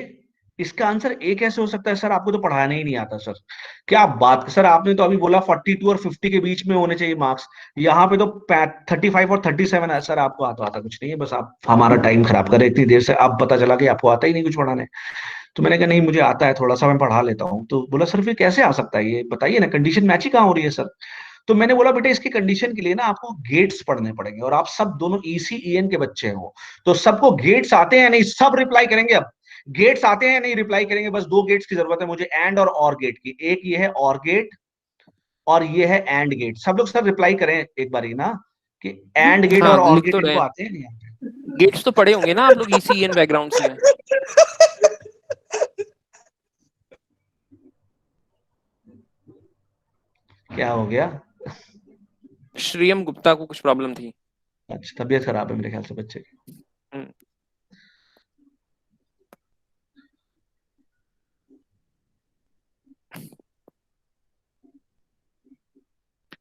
इसका आंसर ए कैसे हो सकता है सर? आपको तो पढ़ाना ही नहीं आता सर। क्या बात सर, आपने तो अभी बोला 42 और 50 के बीच में होने चाहिए मार्क्स। यहाँ पे तो 35 और 37 है सर। आपको आता आता कुछ नहीं है, बस आप हमारा टाइम खराब कर रहे इतनी देर से। अब पता चला कि आपको आता ही नहीं कुछ पढ़ाने। तो मैंने कहा नहीं, मुझे आता है थोड़ा सा, मैं पढ़ा लेता हूँ। तो बोला सर फिर कैसे आ सकता है, ये बताइए ना, कंडीशन मैच ही कहाँ हो रही है सर? तो मैंने बोला बेटा, इसकी कंडीशन के लिए ना आपको गेट्स पढ़ने पड़ेंगे, और आप सब दोनों ईसीईएन के बच्चे हो, तो सबको गेट्स आते हैं नहीं? सब रिप्लाई करेंगे। अब गेट्स आते हैं नहीं, रिप्लाई करेंगे। बस दो गेट्स की जरूरत है मुझे, एंड और गेट की। एक ये है और गेट, और ये है एंड गेट। सब लोग सर रिप्लाई करें एक बार ही ना, कि एंड गेट
हाँ
और
लिख
गेट
तो रहे
इनको
हैं।
आते हैं नहीं?
गेट्स तो पढ़े होंगे ना आप लोग ईसीईएन बैकग्राउंड में।
क्या हो गया?
श्रीयम गुप्ता को कुछ प्रॉब्लम थी।
अच्छा, तबीयत खराब है मेरे ख्याल से बच्चे की।
हम्म।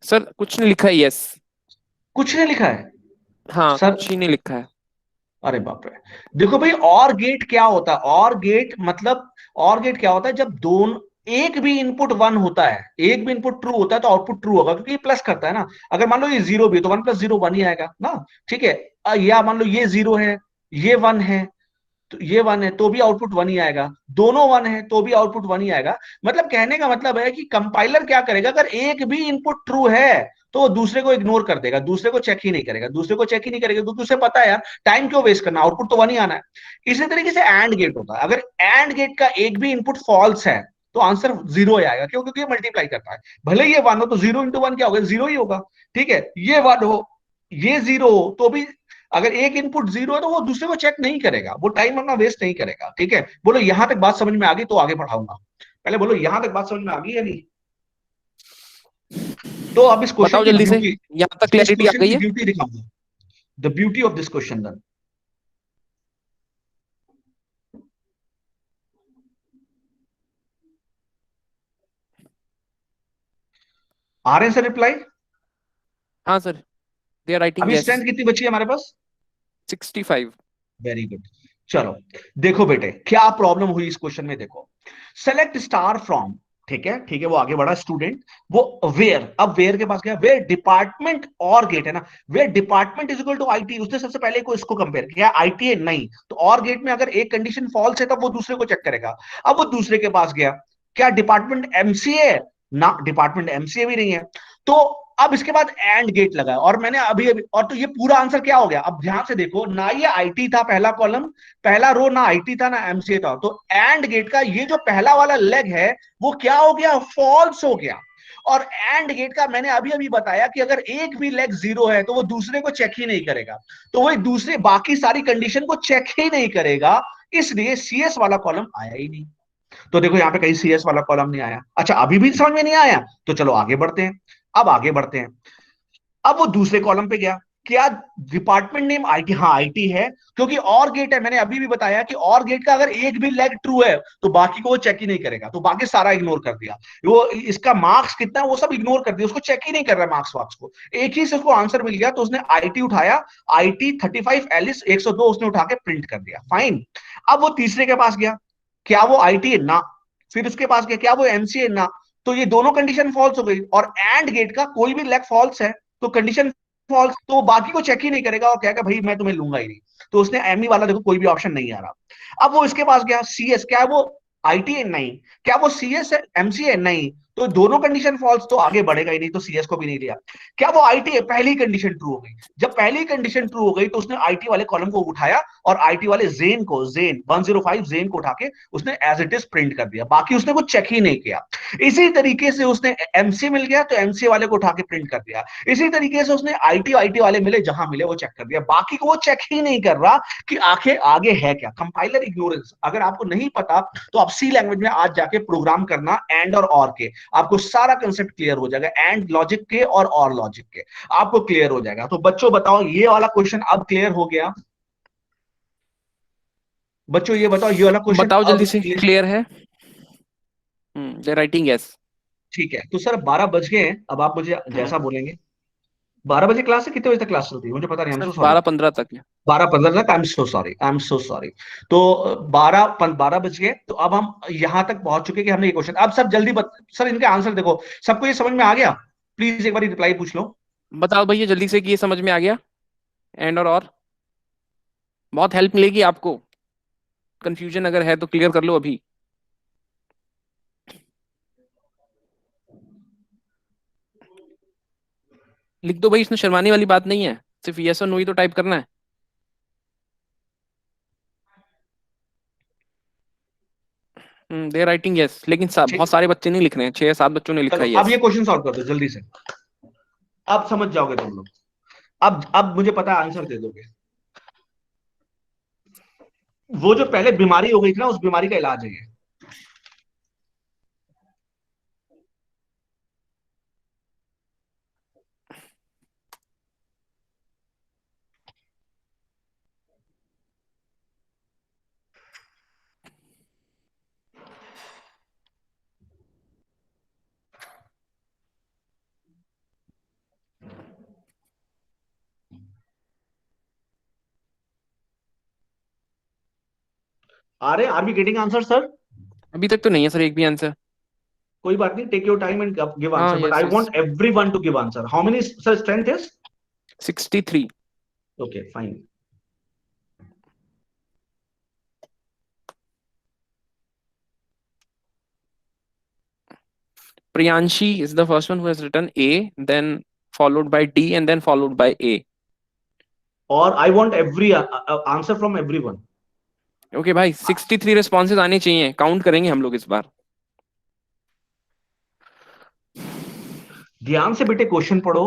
सर कुछ नहीं लिखा है, यस।
कुछ नहीं लिखा है
हाँ
सर?
कुछ ही नहीं लिखा है।
अरे बाप रे। देखो भाई, और गेट क्या होता है? और गेट मतलब, और गेट क्या होता है? जब दोनों, एक भी इनपुट वन होता है, एक भी इनपुट ट्रू होता है, तो आउटपुट ट्रू होगा, क्योंकि ये प्लस करता है ना। अगर मान लो ये जीरो भी है, तो वन प्लस जीरो वन ही आएगा ना। ठीक है। या मान लो ये जीरो है, ये वन है, तो ये वन है तो भी आउटपुट वन ही आएगा। दोनों वन है तो भी आउटपुट वन ही आएगा। मतलब कहने का मतलब है कि कंपाइलर क्या करेगा, अगर एक भी इनपुट ट्रू है तो वो दूसरे को इग्नोर कर देगा, दूसरे को चेक ही नहीं करेगा, दूसरे को चेक ही नहीं करेगा, क्योंकि उसे पता है यार, टाइम क्यों वेस्ट करना, आउटपुट तो वन ही आना है। इसी तरीके से एंड गेट होता है। अगर एंड गेट का एक भी इनपुट फॉल्स है, तो आंसर जीरो आएगा। क्यों? क्योंकि ये मल्टीप्लाई करता है। भले ये वन हो तो जीरो इंटू वन क्या होगा? जीरो ही होगा। ठीक है। ये वन हो, ये जीरो हो, तो भी अगर एक इनपुट जीरो है तो वो दूसरे को चेक नहीं करेगा, वो टाइम अपना वेस्ट नहीं करेगा। ठीक है। बोलो यहां तक बात समझ में आ गई? तो आगे पढ़ाऊंगा। पहले बोलो यहां तक बात समझ में आ गई या नहीं? तो अब इस क्वेश्चन
बताओ
की
जल्दी से,
ब्यूटी,
यहाँ तक
इस
क्लैरिटी आ
क्वेश्चन
गई
की
है।
ब्यूटी दिखाऊंगा। The beauty of this question then. आ रहे हैं सर रिप्लाई?
हाँ सर, दे आर राइटिंग
अभी
यस।
स्ट्रेंथ कितनी बची है हमारे पास?
65।
Very good. चलो, देखो बेटे क्या प्रॉब्लम हुई इस क्वेश्चन में। देखो, सेलेक्ट स्टार फ्रॉम, ठीक है, ठीक है, वो आगे बढ़ा स्टूडेंट। वो वेयर, अब वेयर के पास गया, वेयर डिपार्टमेंट और गेट है ना, where department is equal to IT. उसने सबसे पहले को इसको कंपेयर किया, आईटी है नहीं, तो और गेट में अगर एक कंडीशन फॉल्स है तब वो दूसरे को चेक करेगा। अब वो दूसरे के पास गया, क्या डिपार्टमेंट एमसीए है ना? डिपार्टमेंट एमसीए भी नहीं है। तो अब इसके बाद एंड गेट लगा, और मैंने अभी अभी, और तो ये पूरा आंसर क्या हो गया? अब ध्यान से देखो ना, ये आईटी था पहला कॉलम, पहला रो, ना आईटी था ना एमसीए था, तो एंड गेट का ये जो पहला वाला लेग है वो क्या हो गया? फॉल्स हो गया। और एंड गेट का मैंने अभी अभी बताया कि अगर एक भी लेग जीरो है तो वो दूसरे को चेक ही नहीं करेगा, तो वो दूसरे बाकी सारी कंडीशन को चेक ही नहीं करेगा, इसलिए सीएस वाला कॉलम आया ही नहीं। तो देखो यहाँ पे कहीं CS वाला कॉलम नहीं आया। अच्छा, अभी भी समझ में नहीं आया, तो चलो आगे बढ़ते हैं। अब आगे बढ़ते हैं। अब वो दूसरे कॉलम पे गया, क्या डिपार्टमेंट नेम IT? हाँ, IT है, क्योंकि और गेट है। मैंने अभी भी बताया कि और गेट का अगर एक भी लेग ट्रू है तो बाकी को वो चेक ही नहीं करेगा, तो बाकी सारा इग्नोर कर दिया। वो इसका मार्क्स कितना है वो सब इग्नोर कर दिया, उसको चेक ही नहीं कर रहा है मार्क्स वार्क्स को। एक ही से उसको आंसर मिल गया, तो उसने IT उठाया, IT 35 एलिस 102 उसने उठा के प्रिंट कर दिया, फाइन। अब वो तीसरे के पास गया, क्या वो IT है? ना। फिर उसके पास गया, क्या वो MC है? ना। तो ये दोनों कंडीशन फॉल्स हो गई, और एंड गेट का कोई भी लेग फॉल्स है तो कंडीशन फॉल्स, तो बाकी को चेक ही नहीं करेगा और कहेगा भाई मैं तुम्हें लूंगा ही नहीं। तो उसने एमई वाला, देखो कोई भी ऑप्शन नहीं आ रहा। अब वो इसके पास गया, CS, क्या वो IT है? नहीं। क्या वो CS है? MC है? नहीं। तो दोनों कंडीशन फॉल्स, तो आगे बढ़ेगा ही नहीं, तो CS को भी नहीं लिया। क्या वो IT है? पहली कंडीशन ट्रू हो गई। जब पहली कंडीशन ट्रू हो गई तो उसने IT वाले कॉलम को उठाया और IT वाले जेन 105 जेन को उठा के उसने एज इट इज प्रिंट कर दिया, बाकी उसने कुछ चेक ही नहीं किया। इसी तरीके से उसने MC मिल गया तो MC वाले को उठा के प्रिंट कर दिया। इसी तरीके से उसने IT वाले मिले, जहां मिले वो चेक कर दिया, बाकी को वो चेक ही नहीं कर रहा कि आखिर आगे है क्या। कंपाइलर इग्नोरेंस, अगर आपको नहीं पता तो आप C लैंग्वेज में आज जाके प्रोग्राम करना एंड और के, आपको सारा कंसेप्ट क्लियर हो जाएगा, एंड लॉजिक के और लॉजिक के, आपको क्लियर हो जाएगा। तो बच्चों बताओ, ये वाला क्वेश्चन अब क्लियर हो गया? बच्चों ये बताओ, ये वाला क्वेश्चन
बताओ
अब
जल्दी से,
क्लियर?
क्लियर है? दे राइटिंग यस।
ठीक है, तो सर 12 बज गए हैं, अब आप मुझे जैसा बोलेंगे। 12 बजे क्लास है? कितने बजे तक क्लास चलती है मुझे पता नहीं, I am
sir
so sorry.
12-15 तक है।
12-15 तक, I am so sorry, I am so sorry. तो 12 बज गए, तो अब हम यहां तक पहुंच चुके कि हमने ये क्वेश्चन, अब सब जल्दी सर इनके आंसर देखो, सबको ये समझ में आ गया? प्लीज एक बार रिप्लाई पूछ लो।
बताओ भैया जल्दी से कि ये समझ में आ गया। एंड और बहुत हेल्प मिलेगी आपको। कंफ्यूजन अगर है तो क्लियर कर लो अभी। लिख दो भाई, इसमें शर्माने वाली बात नहीं है, सिर्फ यस और नो ही तो टाइप करना है। दे राइटिंग यस, लेकिन
ठीक,
बहुत सारे बच्चे नहीं लिख रहे हैं, 6 या 7 बच्चों ने लिखा
चलो
है
अब
यस।
ये क्वेश्चन सॉल्व कर दो जल्दी से, अब समझ जाओगे तुम लोग। अब मुझे पता है आंसर दे दोगे। वो जो पहले बीमारी हो गई थी ना, उस बीमारी का इलाज है ये। R be getting answer sir?
अभी तक तो नहीं है सर एक भी आंसर।
कोई बात नहीं, take your time and give
हाँ
answer, but
yes
I
yes.
Want everyone to give answer. How many sir strength is?
63।
Okay fine.
Priyanshi is the first one who has written A, then followed by D, and then followed by A.
और I want every answer from everyone.
Okay भाई, 63 responses आने चाहिए, count करेंगे हम लोग इस बार।
ध्यान से बेटे क्वेश्चन पढ़ो।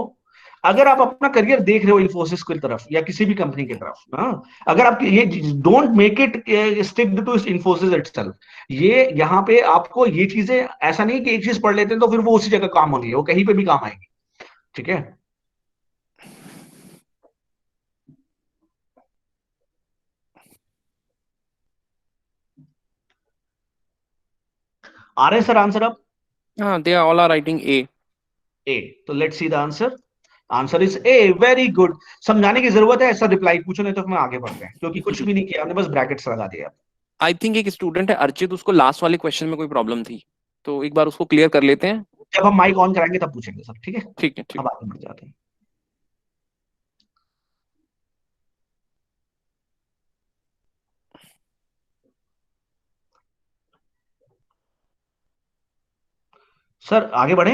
अगर आप अपना करियर देख रहे हो इंफोसिस की तरफ या किसी भी कंपनी की तरफ, हाँ, अगर आप ये don't make it stick to Infosys itself. ये यहाँ पे आपको ये चीजें, ऐसा नहीं कि एक चीज पढ़ लेते हैं तो फिर वो उसी जगह काम होनी है, वो कहीं पे भी काम आएगी। ठीक है, आ रहे हैं सर आंसर अब?
हाँ, they all are writing A.
A, तो let's see the answer. Answer is A, very good. समझाने की जरूरत है ऐसा रिप्लाई पूछो, नहीं तो हम आगे बढ़ते हैं, क्योंकि कुछ भी नहीं किया हमने, बस ब्रैकेट्स लगा दिया।
आई थिंक एक स्टूडेंट है अर्चित, उसको लास्ट वाले क्वेश्चन में कोई प्रॉब्लम थी, तो एक बार उसको क्लियर कर लेते हैं।
जब हम माइक ऑन कराएंगे तब पूछेंगे सर, ठीक है?
ठीक है ठीक।
अब आगे बढ़ जाते हैं। सर आगे बढ़े?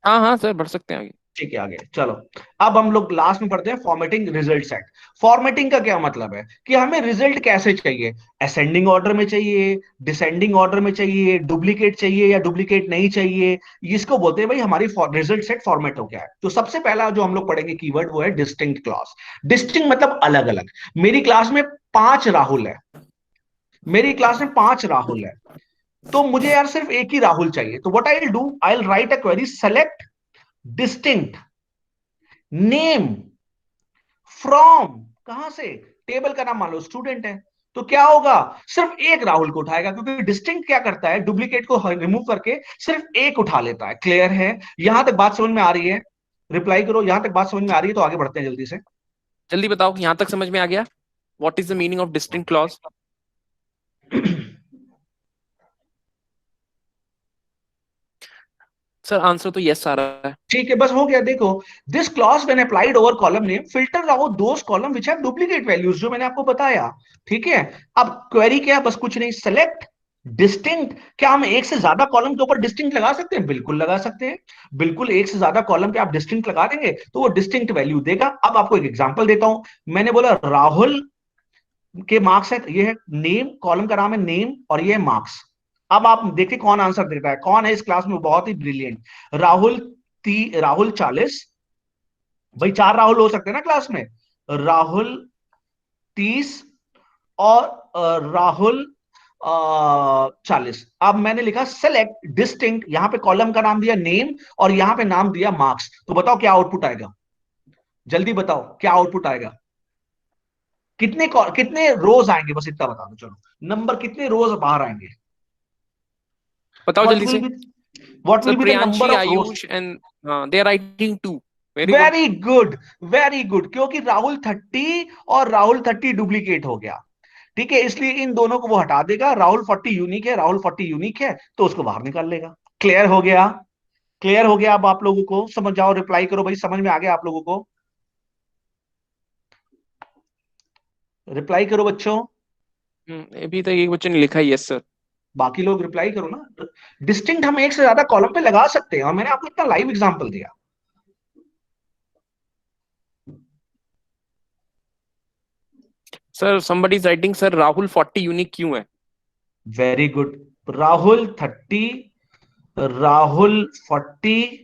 हाँ हाँ सर, बढ़ सकते हैं आगे।
ठीक है, आगे चलो। अब हम लोग लास्ट में पढ़ते हैं फॉर्मेटिंग रिजल्ट सेट। फॉर्मेटिंग का क्या मतलब है कि हमें रिजल्ट कैसे चाहिए, असेंडिंग ऑर्डर में चाहिए, डिसेंडिंग ऑर्डर में चाहिए, डुप्लीकेट चाहिए या डुप्लीकेट नहीं चाहिए, इसको बोलते हैं भाई हमारी रिजल्ट सेट फॉर्मेट हो गया है। तो सबसे पहला जो हम लोग पढ़ेंगे कीवर्ड वो है डिस्टिंक्ट क्लास। डिस्टिंक्ट मतलब अलग अलग। मेरी क्लास में 5 राहुल है, मेरी क्लास में 5 राहुल है, तो मुझे यार सिर्फ एक ही राहुल चाहिए, तो what I will do, I will write a query, select distinct name from, कहां से, टेबल का नाम मान लो स्टूडेंट है, तो क्या होगा, सिर्फ एक राहुल को उठाएगा, क्योंकि डिस्टिंक्ट क्या करता है, डुप्लीकेट को रिमूव करके सिर्फ एक उठा लेता है। क्लियर है, यहां तक बात समझ में आ रही है? रिप्लाई करो, यहां तक बात समझ में आ रही है तो आगे बढ़ते हैं जल्दी से।
जल्दी बताओ, यहां तक समझ में आ गया? What is the meaning of distinct clause? Sir answer तो यस आ रहा है।
ठीक है, बस हो गया। देखो, this clause when applied over column name filter out those column which have duplicate values, जो मैंने आपको बताया। ठीक है, अब क्वेरी क्या है, बस कुछ नहीं, सेलेक्ट डिस्टिंक्ट। क्या हम एक से ज्यादा कॉलम के ऊपर डिस्टिंक्ट लगा सकते हैं? बिल्कुल लगा सकते हैं। बिल्कुल, एक से ज्यादा कॉलम पे आप डिस्टिंक्ट लगा देंगे तो वो डिस्टिंक्ट वैल्यू देगा। अब आपको एक एग्जांपल देता हूं। मैंने बोला राहुल के मार्क्स है, ये है नेम, कॉलम का नाम है नेम और ये है मार्क्स। अब आप देखिए कौन आंसर देता है, कौन है इस क्लास में बहुत ही ब्रिलियंट। राहुल, राहुल 40, भाई 4 राहुल हो सकते हैं ना क्लास में, राहुल 30 और राहुल 40। अब मैंने लिखा सेलेक्ट डिस्टिंक्ट, यहां पे कॉलम का नाम दिया नेम और यहां पे नाम दिया मार्क्स, तो बताओ क्या आउटपुट आएगा, जल्दी बताओ क्या आउटपुट आएगा, कितने रोज आएंगे, बस इतना बता दो, चलो नंबर कितने रोज बाहर आएंगे,
बताओ
व्हाट
जल्दी
will
say.
B, what
sir
will be the
Priyanshi,
number of rows.
Ayush and they are writing 2। Very good.
Very good, very good, क्योंकि राहुल 30 और राहुल 30 डुप्लीकेट हो गया। ठीक है, इसलिए इन दोनों को वो हटा देगा, राहुल 40 यूनिक है, राहुल 40 यूनिक है, तो उसको बाहर निकाल लेगा। क्लियर हो गया? क्लियर हो गया? अब आप लोगों को समझ जाओ, रिप्लाई करो भाई, समझ में आ गया आप लोगों को? रिप्लाई करो बच्चों।
अभी तक एक बच्चे ने लिखा है यस सर।
बाकी लोग रिप्लाई करो ना। डिस्टिंक्ट हम एक से ज्यादा कॉलम पे लगा सकते हैं और मैंने आपको इतना लाइव एग्जांपल दिया।
Sir somebody is writing sir Rahul 40 unique क्यों है?
Very good, Rahul 30, Rahul 40,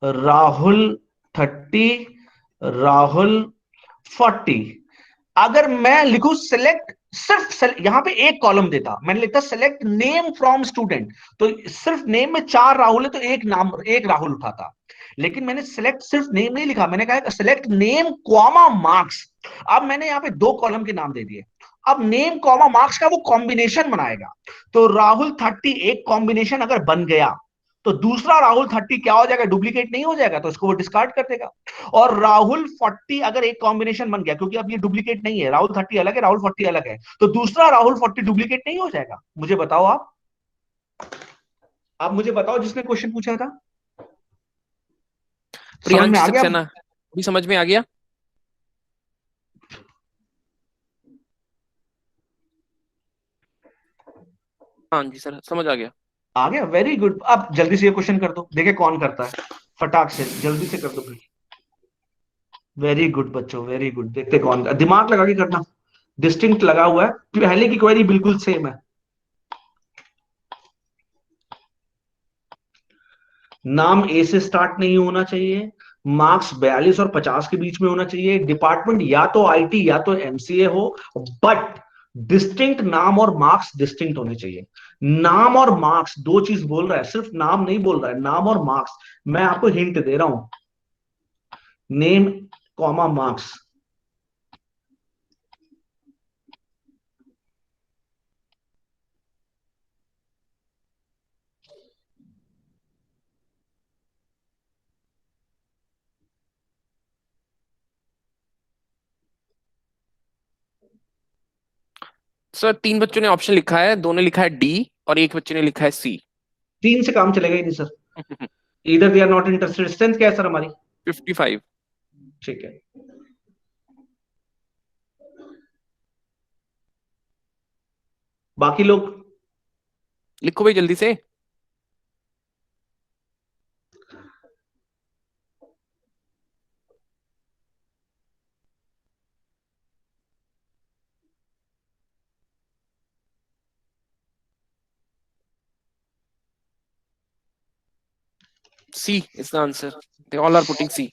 Rahul 30, Rahul 40। अगर मैं लिखूं सेलेक्ट, यहां पे एक कॉलम देता, मैंने लिखता सेलेक्ट नेम फ्रॉम स्टूडेंट, तो सिर्फ नेम में 4 राहुल है तो एक नाम, एक राहुल उठाता। लेकिन मैंने सेलेक्ट सिर्फ नेम नहीं लिखा, मैंने कहा सेलेक्ट नेम कॉमा मार्क्स। अब मैंने यहां पे 2 कॉलम के नाम दे दिए। अब नेम कॉमा मार्क्स का वो कॉम्बिनेशन बनाएगा, तो राहुल 30 एक कॉम्बिनेशन अगर बन गया तो दूसरा राहुल 30 क्या हो जाएगा, डुप्लीकेट नहीं हो जाएगा, तो इसको वो डिस्कार्ड कर देगा। और राहुल 40 अगर एक कॉम्बिनेशन बन गया, क्योंकि अब ये डुप्लीकेट नहीं है, राहुल 30 अलग है, राहुल 40 अलग है, तो दूसरा राहुल 40 डुप्लीकेट नहीं हो जाएगा। मुझे बताओ आप मुझे बताओ जिसने क्वेश्चन पूछा था, समझ में
प्रियांशी
आ गया?
सक्सेना, अभी समझ में आ गया। हाँ जी सर समझ आ गया।
आ गया, वेरी गुड। अब जल्दी से ये क्वेश्चन कर दो, देखे कौन करता है, फटाक से जल्दी से कर दो भाई। वेरी गुड बच्चों, वेरी गुड, देखते कौन, दिमाग लगा के करना। डिस्टिंक्ट लगा हुआ है, पहले की क्वेरी बिल्कुल सेम है। नाम ए से स्टार्ट नहीं होना चाहिए, मार्क्स 42 और 50 के बीच में होना चाहिए, डिपार्टमेंट या तो आईटी या तो एमसीए हो, बट डिस्टिंक्ट नाम और मार्क्स डिस्टिंक्ट होने चाहिए। नाम और मार्क्स दो चीज बोल रहा है, सिर्फ नाम नहीं बोल रहा है, नाम और मार्क्स। मैं आपको हिंट दे रहा हूं, नेम कॉमा मार्क्स।
सर 3 बच्चों ने ऑप्शन लिखा है, 2 ने लिखा है डी और एक बच्चे ने लिखा है सी।
3 से काम चलेगा ही नहीं सर, इधर they are not interested. Strength क्या है सर हमारी?
55।
ठीक है, बाकी लोग
लिखो भाई जल्दी से। C is the answer, they all are putting C.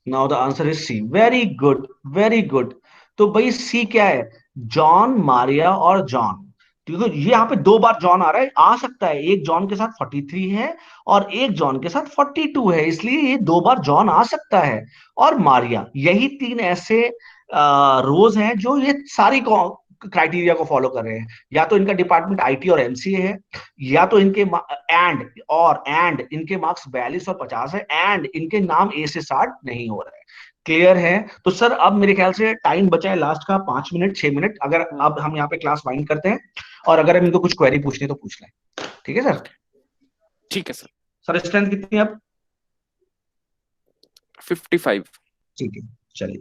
Now the answer is C, very good, very good. तो भाई सी क्या है, जॉन, मारिया और जॉन। क्योंकि ये यहाँ पे 2 बार जॉन आ रहा है, आ सकता है एक जॉन के साथ 43 है और एक जॉन के साथ 42 है, इसलिए ये 2 बार जॉन आ सकता है। और मारिया, यही 3 ऐसे रोज हैं जो ये सारी क्राइटेरिया को फॉलो कर रहे हैं। या तो इनका डिपार्टमेंट आईटी और एमसीए है, या तो इनके एंड इनके मार्क्स 42 और 50 है, एंड इनके नाम ए से स्टार्ट नहीं हो रहा है। क्लियर है? तो सर अब मेरे ख्याल से टाइम बचा है लास्ट का 5 मिनट 6 मिनट, अगर अब हम यहाँ पे क्लास वाइंड करते हैं, और अगर हम इनको कुछ क्वेरी पूछनी है तो पूछ लें। ठीक है सर?
ठीक है सर।
सर स्ट्रेंथ कितनी है अब?
55।
ठीक है, चलिए।